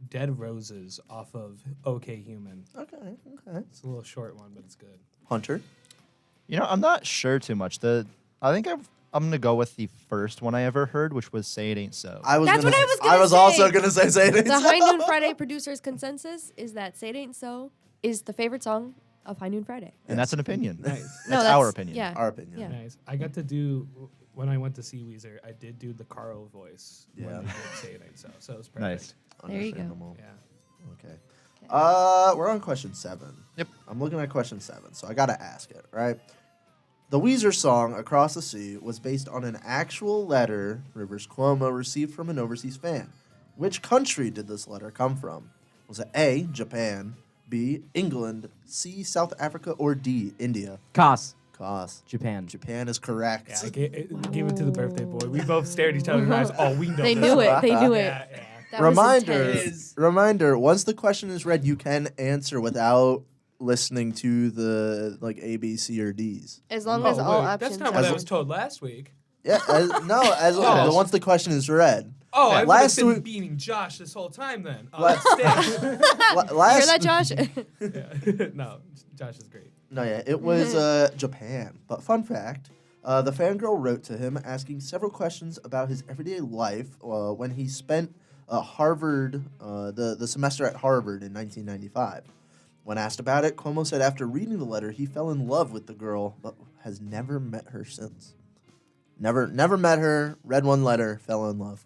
Dead Roses off of OK Human. Okay. Okay. It's a little short one, but it's good. Hunter. You know, I'm not sure too much. I think I'm gonna go with the first one I ever heard, which was "Say It Ain't So." I was. That's gonna, what I was I gonna was say. also gonna say it. The High Noon Friday producers' consensus is that "Say It Ain't So" is the favorite song of High Noon Friday. And that's an opinion. Nice. That's our opinion. Yeah. Our opinion. Yeah. Nice. I got to do when I went to see Weezer. I did do the Carl voice Yeah. when they did "Say It Ain't So," so it was perfect. Nice. There you go. Understandable. Yeah. Okay. We're on question 7. Yep. I'm looking at question 7, so I gotta ask it, right? The Weezer song "Across the Sea" was based on an actual letter Rivers Cuomo received from an overseas fan. Which country did this letter come from? Was it A, Japan, B, England, C, South Africa, or D, India? Cos. Japan. Japan is correct. Yeah, I gave it to the birthday boy. We both stared at each other in the eyes. Oh, we know They this knew one. it. They knew it. Yeah, yeah. That was Reminder, intense. reminder, once the question is read, you can answer without listening to the A, B, C, or D's. As long as Oh, all wait, options. that's not what As I was told last week. Yeah, once the question is read. Oh, I last would have week, been beating Josh this whole time then. Oh, La- that stinks. You last hear that, Josh? Yeah. No, Josh is great. No, yeah, it was Japan. But fun fact, the fangirl wrote to him asking several questions about his everyday life when he spent Harvard, the semester at Harvard in 1995. When asked about it, Cuomo said after reading the letter, he fell in love with the girl, but has never met her since. Never met her, read one letter, fell in love.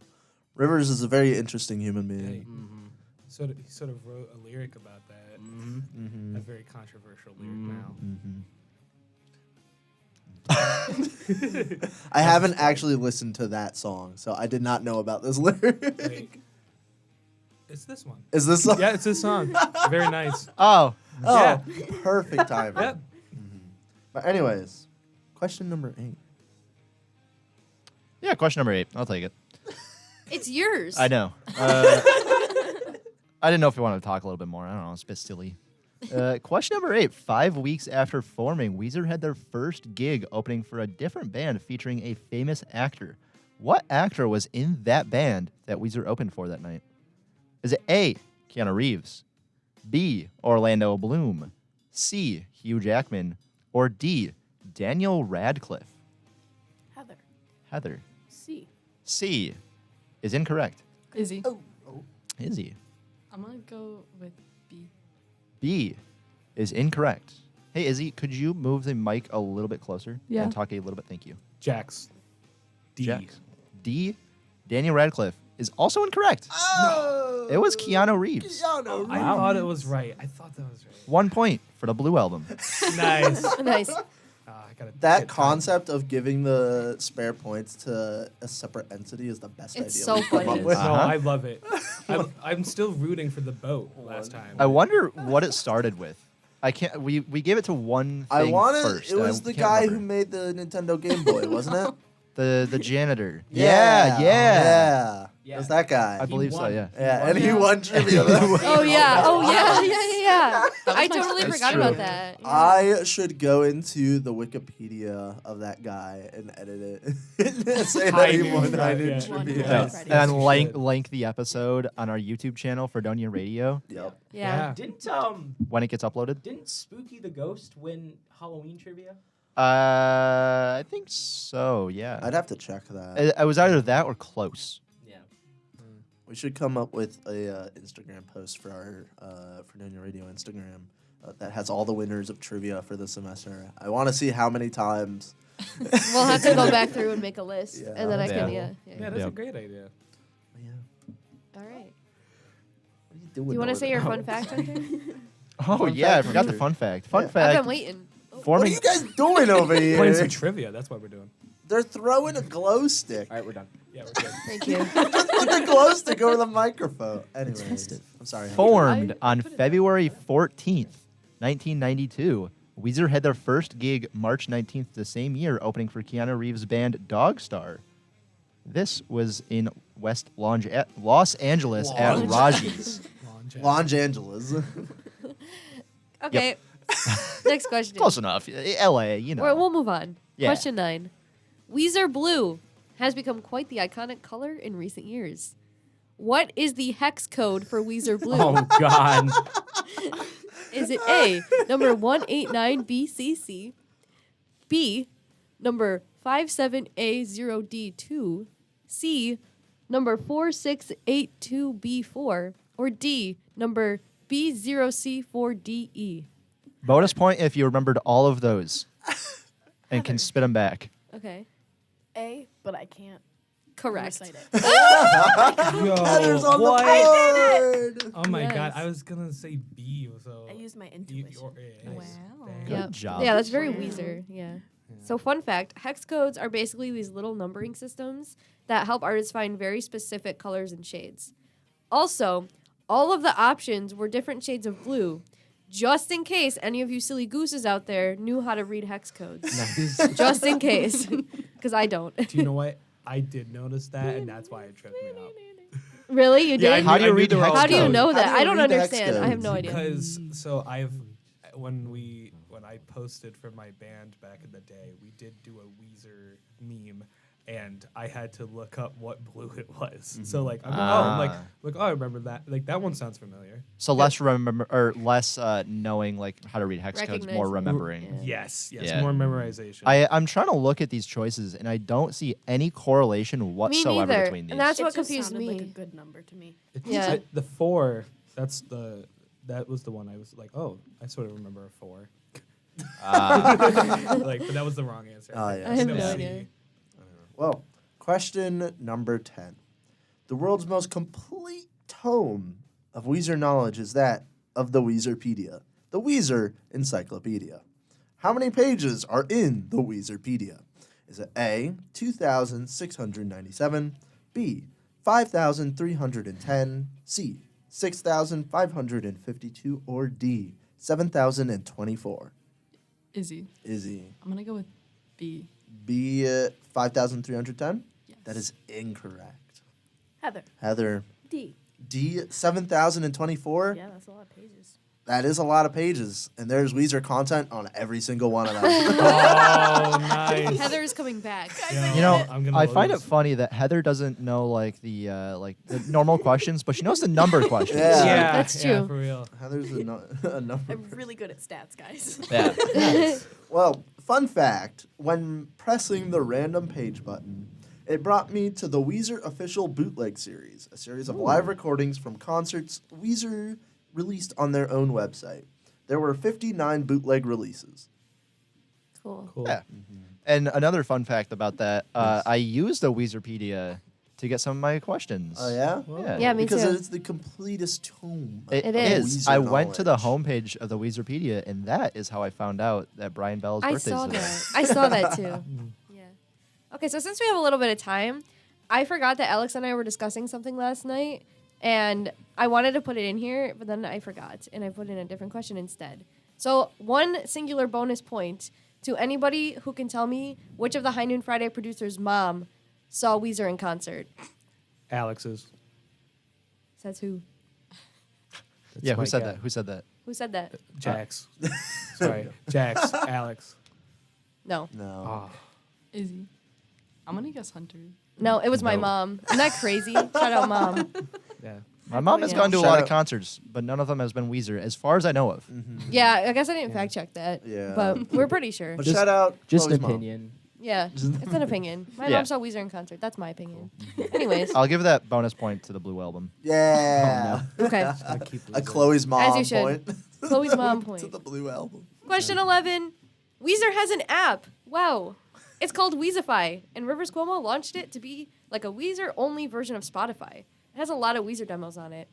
Rivers is a very interesting human being. Hey, he sort of wrote a lyric about that. A very controversial lyric now. I haven't actually listened to that song, so I did not know about this lyric. Like, it's this one. Is this song? Yeah, it's this song. Very nice. Oh. Yeah. Perfect timing. Yep. But anyways, question number 8. Yeah, question number 8. I'll take it. It's yours. I know. I didn't know if you wanted to talk a little bit more. I don't know. It's a bit silly. Question number 8. 5 weeks after forming, Weezer had their first gig opening for a different band featuring a famous actor. What actor was in that band that Weezer opened for that night? Is it A, Keanu Reeves, B, Orlando Bloom, C, Hugh Jackman, or D, Daniel Radcliffe? Heather. C is incorrect. Izzy. Izzy. I'm going to go with B. B is incorrect. Hey, Izzy, could you move the mic a little bit closer? Yeah. And talk a little bit? Thank you. Jax. D. Jax. D, Daniel Radcliffe, is also incorrect. Oh! It was Keanu Reeves. I thought it was right. I thought that was right. 1 point for the Blue Album. Nice. Nice. I gotta That get time. concept of giving the spare points to a separate entity is the best It's idea so we've come funny. up with. No, I love it. I'm still rooting for the boat last time. I wonder what it started with. I can't. We gave it to one thing I wanted. first. It was I the can't guy remember. who made the Nintendo Game Boy, wasn't it? The janitor. Yeah. Yeah. It was that guy. I believe so. won. Yeah. Yeah, and he won trivia. though. Oh yeah. I totally That's forgot true. about that. Yeah. I should go into the Wikipedia of that guy and edit it and say that he won High High noon Noon Friday. trivia. Yeah. Yes. And You link should. the episode on our YouTube channel, Fredonia Radio, Yep. Yeah. Didn't when it gets uploaded. didn't Spooky the Ghost win Halloween trivia? I think so. Yeah. I'd have to check that. I was either that or close. Yeah. We should come up with a Instagram post for our Fredonia Radio Instagram that has all the winners of trivia for the semester. I want to see how many times. We'll have to go back through and make a list, Yeah. and then I can Yeah. Yeah, that's a Yep. great idea. Yeah. All right. What are you doing? Do you want to over say your there? fun fact, Hunter? Oh Fun yeah, I fact forgot the Hunter. fun fact. Fun Yeah. I've fact. been waiting. What are Forming. you guys doing over Playing here? some trivia. That's what we're doing. They're throwing a glow stick. All right, we're done. Yeah, we're good. Thank you. Just put the glow stick over the microphone. Anyways, I'm sorry. Hunter. Formed on February 14th, 1992, Weezer had their first gig March 19th the same year, opening for Keanu Reeves' band Dogstar. This was in West Los Angeles at Los Raji's. Los Angeles. Okay. Next question. Close enough. L.A., you know. We'll move on. Yeah. Question 9. Weezer Blue has become quite the iconic color in recent years. What is the hex code for Weezer Blue? Oh God. Is it A, number 189BCC, B, number 57A0D2, C, number 4682B4, or D, number B0C4DE? Bonus point if you remembered all of those and can spit them back. Okay. A, but I can't. Correct. Yo, Heather's on what? the board. Oh my god, Yes. I was gonna say B. So I used my intuition. Wow. Dang. Yep. job. Yeah, that's very Wow. Weezer. Yeah. So fun fact, hex codes are basically these little numbering systems that help artists find very specific colors and shades. Also, all of the options were different shades of blue, just in case any of you silly gooses out there knew how to read hex codes. Just in case, because I don't. Do you know what? I did notice that, and that's why it tripped me up. Really? You Yeah, I did? knew- How do you I knew read they were hex all How do you code? know How that? do you I don't read the hex understand. I have codes? no idea. Because when I posted for my band back in the day, we did do a Weezer meme, and I had to look up what blue it was. So like, I'm like, I remember that. Like that one sounds familiar. So less knowing like how to read hex codes, more Recognizing. remembering. Yeah. Yes, Yeah. more memorization. I'm trying to look at these choices and I don't see any correlation whatsoever neither. between these. And that's It what just confused sounded me. like a good number to me. Yeah. The 4. That was the one I was like, oh, I sort of remember a 4. But that was the wrong answer. Oh, yeah. I have no C. idea. Well, question number 10. The world's most complete tome of Weezer knowledge is that of the Weezerpedia, the Weezer Encyclopedia. How many pages are in the Weezerpedia? Is it A, 2,697, B, 5,310, C, 6,552, or D, 7,024? Izzy. Izzy. I'm gonna go with B. B, 5,310? Yes. That is incorrect. Heather. Heather. D. D, 7,024? Yeah, that's a lot of pages. That is a lot of pages, and there's Weezer content on every single one of them. Oh, nice. Heather is coming back. You know, I'm gonna I find it lose. funny that Heather doesn't know like the normal questions, but she knows the number questions. Yeah. That's Yeah, true. for real. Heather's a number. I'm really good at stats, guys. Yeah. Well, fun fact, when pressing the random page button, it brought me to the Weezer official bootleg series, a series of live recordings from concerts Weezer released on their own website. There were 59 bootleg releases. Cool. Cool. Yeah. And another fun fact about that, I used the Weezerpedia to get some of my questions. Oh, yeah? Yeah. Yeah, me Because too. it's the completest tome. It is. is. Weezer I went to the knowledge. homepage of the Weezerpedia, and that is how I found out that Brian Bell's I birthday saw is today. that. I saw that too. Yeah. Okay, so since we have a little bit of time, I forgot that Alex and I were discussing something last night, and I wanted to put it in here, but then I forgot, and I put in a different question instead. So one singular bonus point to anybody who can tell me which of the High Noon Friday producers' mom saw Weezer in concert. Alex's. Says who? That's Yeah, my who said guy. that? Who said that? Who said that? Jax. Sorry. Jax. Alex. No. No. Oh. Izzy. I'm gonna guess Hunter. No, it was my No. mom. Isn't that crazy? Shout out, Mom. Yeah. My mom has Yeah. gone to a Shout lot out. of concerts, but none of them has been Weezer, as far as I know of. Yeah, I guess I didn't fact check that. Yeah. But we're pretty sure. But Just- shout out Just Chloe's an mom. opinion. Yeah, it's an opinion. My Yeah. mom saw Weezer in concert. That's my opinion. Anyways, I'll give that bonus point to the Blue Album. Yeah. okay. I keep A losing. Chloe's mom As you should. point. Chloe's mom to point. the Blue Album. Question 11. Weezer has an app. Wow. It's called Weezify, and Rivers Cuomo launched it to be like a Weezer-only version of Spotify. It has a lot of Weezer demos on it.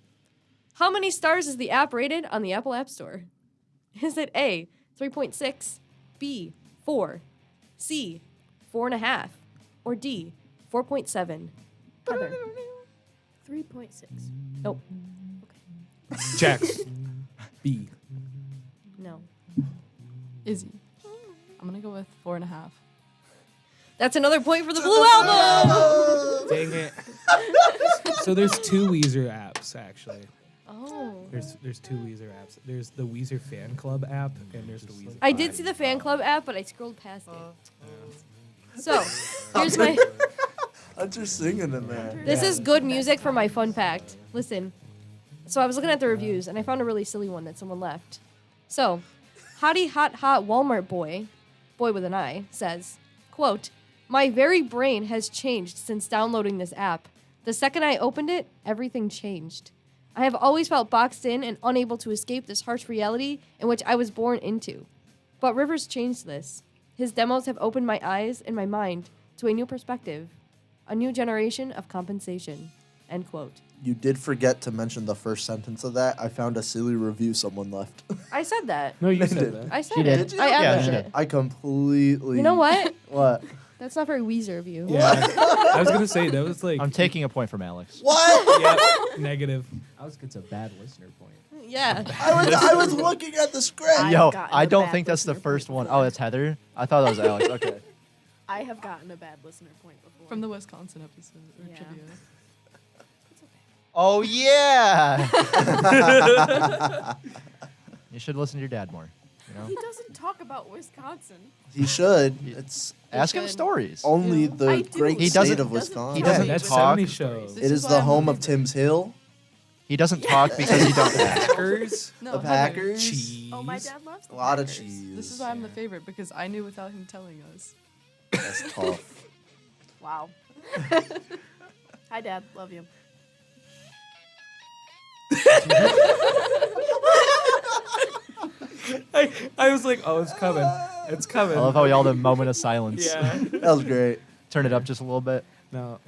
How many stars is the app rated on the Apple App Store? Is it A, 3.6, B, 4, C, 4.5, or D, 4.7? Heather. 3.6. Nope. Jax. B. No. Izzy. I'm gonna go with 4.5. That's another point for the Blue Album! Dang it. So there's 2 Weezer apps, actually. Oh. There's 2 Weezer apps. There's the Weezer Fan Club app, and there's the Weezer. I did see the fan club app, but I scrolled past it. So, here's my... I'm just singing in there. This is good music for my fun fact. Listen. So I was looking at the reviews, and I found a really silly one that someone left. So, Hottie Hot Hot Walmart Boy, boy with an I, says, quote, "My very brain has changed since downloading this app. The second I opened it, everything changed. I have always felt boxed in and unable to escape this harsh reality in which I was born into. But Rivers changed this. His demos have opened my eyes and my mind to a new perspective. a new generation of compensation, end quote. You did forget to mention the first sentence of that. I found a silly review someone left. I said that. No, you They said did. that. I said She it. did. Did you? I Yeah, added she it. did. I completely. You know what? What? That's not very Weezer of you. Yeah. I was gonna say that was like. I'm taking a point from Alex. What? Yeah, negative. I was it's a bad listener point. Yeah. I was looking at the script. I've Yo, gotten I a don't bad think that's the listener first point one. before. Oh, it's Heather. I thought that was Alex. Okay. I have gotten a bad listener point before. From the Wisconsin episode or Yeah. trivia. Oh yeah. You should listen to your dad more. You know, He doesn't talk about Wisconsin. He should. It's ask him should. stories. only Yeah. the I do. great He state doesn't- of He Wisconsin. He doesn't That's talk. 70 shows. This It is why the I'm home my of favorite. Tim's Hill, He doesn't talk because he don't ask. Packers. No, the Heather, Packers. Cheese. Oh, my dad loves the A lot of Packers. cheese. This is why I'm the favorite because I knew without him telling us. That's tough. Wow. Hi, Dad. Love you. I was like, oh, it's coming. It's coming. I love how we all had a moment of silence. Yeah. That was great. Turn it up just a little bit. No,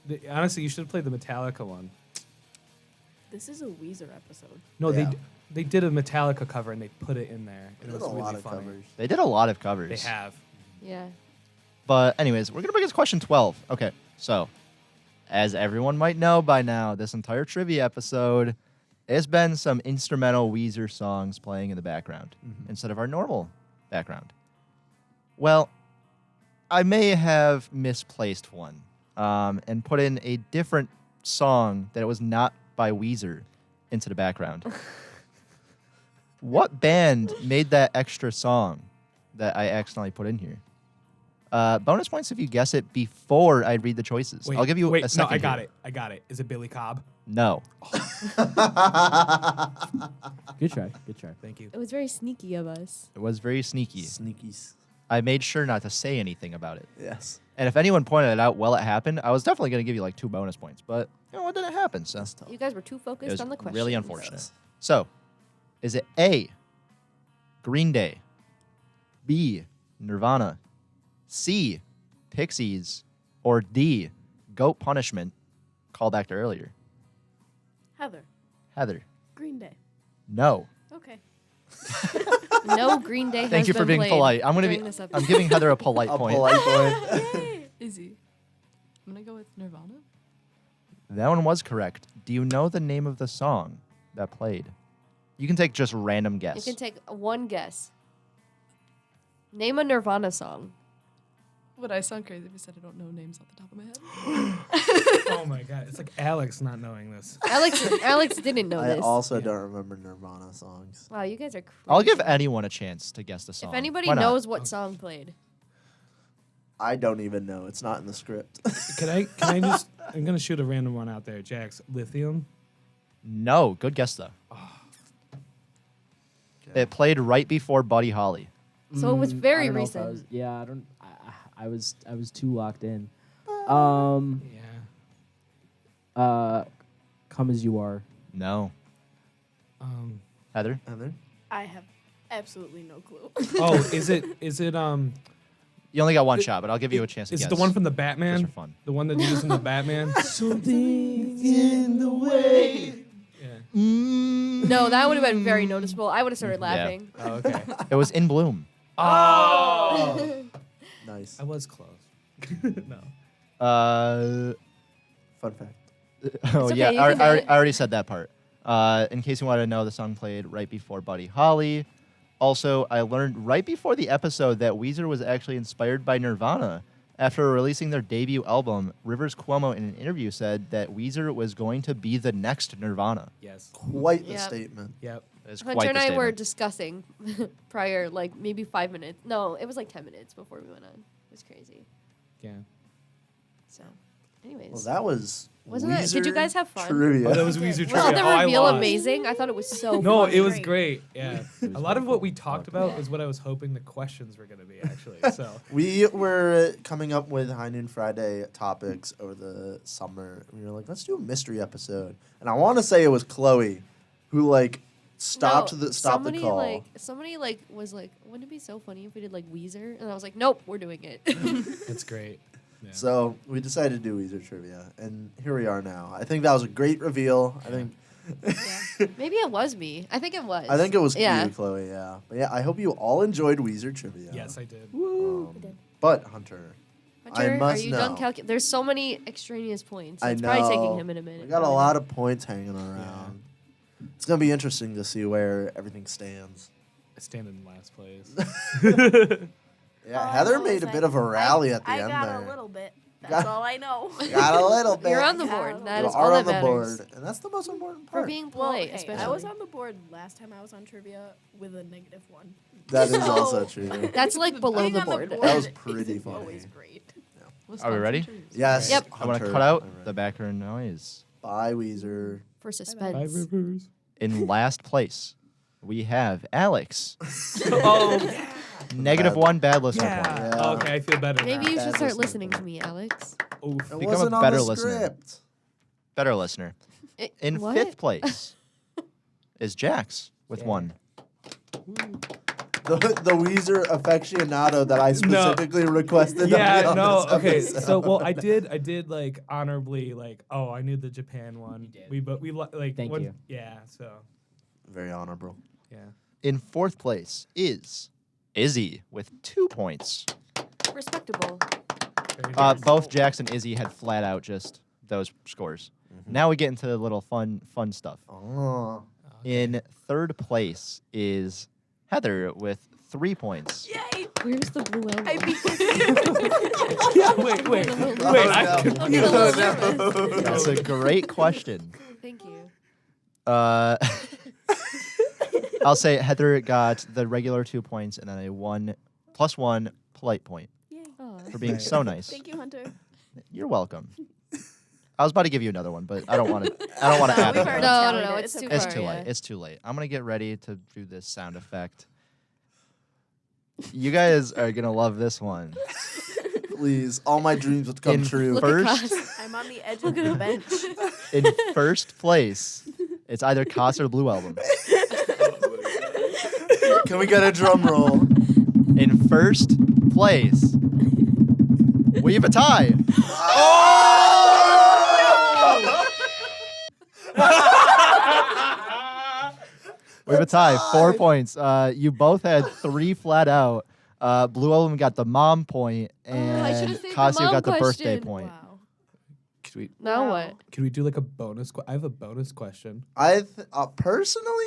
yeah. Honestly, you should have played the Metallica one. This is a Weezer episode. No, Yeah. they did a Metallica cover and they put it in there. And it There's was a really lot of funny. covers. They did a lot of covers. They have. Yeah. But anyways, we're gonna begin question 12. Okay, so as everyone might know by now, this entire trivia episode has been some instrumental Weezer songs playing in the background instead of our normal background. Well, I may have misplaced one and put in a different song that was not by Weezer into the background. What band made that extra song that I accidentally put in here? Bonus points if you guess it before I read the choices. Wait, I'll give you wait, a second. No, I got here. it. I got it. Is it Billy Cobb? No. Good try. Good try. Thank you. It was very sneaky of us. It was very sneaky. Sneakies. I made sure not to say anything about it. Yes. And if anyone pointed it out while it happened, I was definitely going to give you like 2 bonus points. But, you know, it didn't happen. So That's tough. You guys were too it focused was on the question. really unfortunate. Yes. So, is it A, Green Day, B, Nirvana, C, Pixies, or D, Goat Punishment? Call back to earlier. Heather. Heather. Green Day. No. Okay. No Green Day Thank has you for been being played polite. I'm going to during be. this I'm episode. giving Heather a polite A point. polite point. Izzy. I'm gonna go with Nirvana. That one was correct. Do you know the name of the song that played? You can take just random guess. You can take one guess. Name a Nirvana song. Would I sound crazy if I said I don't know names off the top of my head? Oh my god, it's like Alex not knowing this. Alex didn't know I this. also don't remember Nirvana songs. Wow, you guys are crazy. I'll give anyone a chance to guess the song. If anybody Why not? knows what song played. I don't even know. It's not in the script. Can I just I'm gonna shoot a random one out there, Jax. Lithium? No, good guess though. Okay. It played right before Buddy Holly. So it was I very don't know if I recent. was- yeah, I don't. I was too locked in. Yeah. Come as you are. No. Heather? Heather? I have absolutely no clue. Oh, is it You only got one shot, but I'll give you a chance to is guess. it the one from the Batman? Just for fun. The one that they use in the Batman? Something in the way. Yeah. No, that would have been very noticeable. I would have started laughing. Oh, okay. It was In Bloom. Oh. Nice. I was close. No. Fun fact. Oh, okay, yeah. you I can do it. already said that part. In case you wanted to know, the song played right before Buddy Holly. Also, I learned right before the episode that Weezer was actually inspired by Nirvana. After releasing their debut album, Rivers Cuomo in an interview said that Weezer was going to be the next Nirvana. Yes. Quite the Yep. statement. Yep. It's Hunter quite and the I were statement. discussing prior, like maybe 5 minutes. No, it was like 10 minutes before we went on. It was crazy. Yeah. So, anyways. Well, that was. Wasn't that- did you Weezer guys have fun? Trivia. Oh, that was Weezer trivia. Wasn't the Oh, I reveal lost. amazing? I thought it was so No, funny. it was great. Yeah. A lot of what we talked about Yeah. is what I was hoping the questions were going to be, actually. So, We were coming up with High Noon Friday topics over the summer. We were like, let's do a mystery episode. And I want to say it was Chloe who stopped No, the somebody, call. Somebody was like, wouldn't it be so funny if we did like Weezer? And I was like, nope, we're doing it. it's great. Yeah. So we decided to do Weezer trivia, and here we are now. I think that was a great reveal. I think. Maybe it was me. I think it was. I think it was Yeah. you, Chloe. Yeah, but yeah, I hope you all enjoyed Weezer trivia. Yes, I did. But Hunter, Hunter, I must are you know. done calculating? There's so many extraneous points. I It's know. probably taking him in a minute. We got a lot of points hanging around. It's gonna be interesting to see where everything stands. I stand in last place. Yeah, Heather made a bit of a rally at the I end got there. a little bit. Got- That's all I know. Got a little bit. You're on the board. That You is are all on that the matters. board, and that's the most important For part. being Well, polite, hey, especially. I was on the board last time I was on trivia with a -1. That is So- also true. That's like below Being the on board. That was is pretty funny. Always great. Are we ready? Yes. Yep. I'm going to Hunter, cut out I'm ready. the background noise. Bye, Weezer. For Five suspense. Rivers. In last place, we have Alex. Oh, -1 bad listener yeah. point. Yeah. Okay, I feel better Maybe now. you Bad should start listening listening to me, Alex. Oof. It Become wasn't a on better the listener. script. Better listener. In What? 5th place is Jax with Yeah. 1. The Weezer aficionado that I specifically requested. to be Yeah, on no, this okay. episode. So, well, I did like honorably, like, oh, I knew the Japan one. did. We like. Thank you. Yeah, so Very honorable. yeah. In 4th place is Izzie with 2 points. Respectable. Very nice. Both Jax and Izzie had flat out just those scores. Now we get into the little fun stuff. Oh. In 3rd place is Heather with 3 points. Yay! Where's the blue elbow? I beat Yeah, wait. I'm confused. That's a great question. Thank you. I'll say Heather got the regular 2 points and then a 1 + 1 polite point Yay. Oh. for being so nice. Thank you, Hunter. You're welcome. I was about to give you another one, but I don't want to. I don't want to No, add we've it. already No, tallied no, it. it's too okay. It's far, too yeah. late. It's too late. I'm gonna get ready to do this sound effect. You guys are gonna love this one. Please, all my dreams would come In true. Look at first, Cass. I'm on the edge of the bench. in first place, it's either Cascio or the Blue Album. Can we get a drum roll? In first place, we have a tie. We have a tie, 4 points. You both had 3 flat out. Blue Album got the mom point, I and should've saved the Cascio mom got the birthday question. point. Wow. Could we Now Wow. what? could we do like a bonus? I have a bonus question. Personally,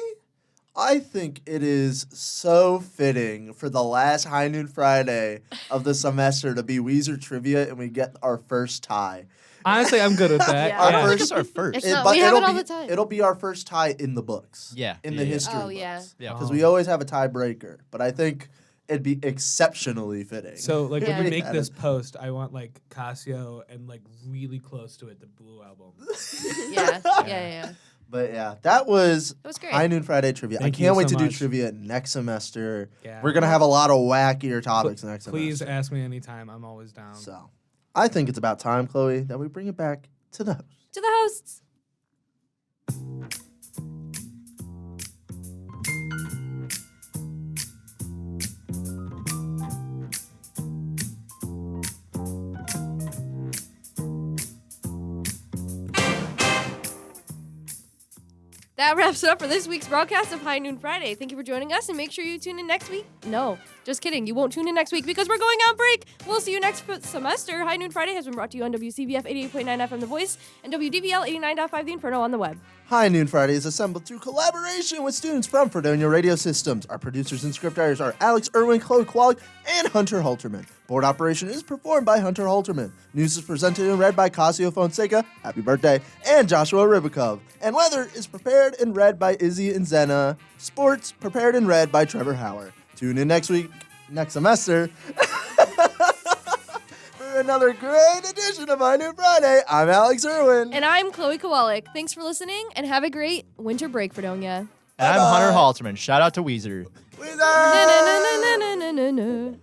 I think it is so fitting for the last High Noon Friday of the semester to be Weezer trivia, and we get our first tie. Honestly, I'm good with that. Yeah. Our Yeah. This is our first. It's not- we have it all the time. It'll be our first tie in the books. Yeah. In Yeah, the yeah. history Oh, books. yeah. Yeah. Because we always have a tiebreaker. But I think it'd be exceptionally fitting. So like Yeah. when we make Yeah. this post, I want like Cascio and like really close to it, the Blue Album. Yeah. But yeah, that was It was great. High Noon Friday trivia. Thank I you can't wait so to do much. trivia next semester. Yeah. We're going to have a lot of wackier topics next Please semester. ask me anytime. I'm always down. So I think it's about time, Chloe, that we bring it back to the host. To the hosts. That wraps it up for this week's broadcast of High Noon Friday. Thank you for joining us, and make sure you tune in next week. No, just kidding. You won't tune in next week because we're going on break. We'll see you next semester. High Noon Friday has been brought to you on WCBF 88.9 FM The Voice and WDVL 89.5 The Inferno on the web. High Noon Friday is assembled through collaboration with students from Fredonia Radio Systems. Our producers and scriptwriters are Alex, Erwin, Chloe Kowalyk, and Hunter Halterman. Board operation is performed by Hunter Halterman. News is presented and read by Cascio Fonseca, happy birthday, and Joshua Ribakove. And weather is prepared and read by Izzie and Inzinna. Sports prepared and read by Trevor Hauer. Tune in next semester, for another great edition of High Noon Friday. I'm Alex Erwin. And I'm Chloe Kowalyk. Thanks for listening, and have a great winter break, Fredonia. And I'm Hunter Halterman. Shout out to Weezer. Weezer! Na, na, na, na, na, na, na, na.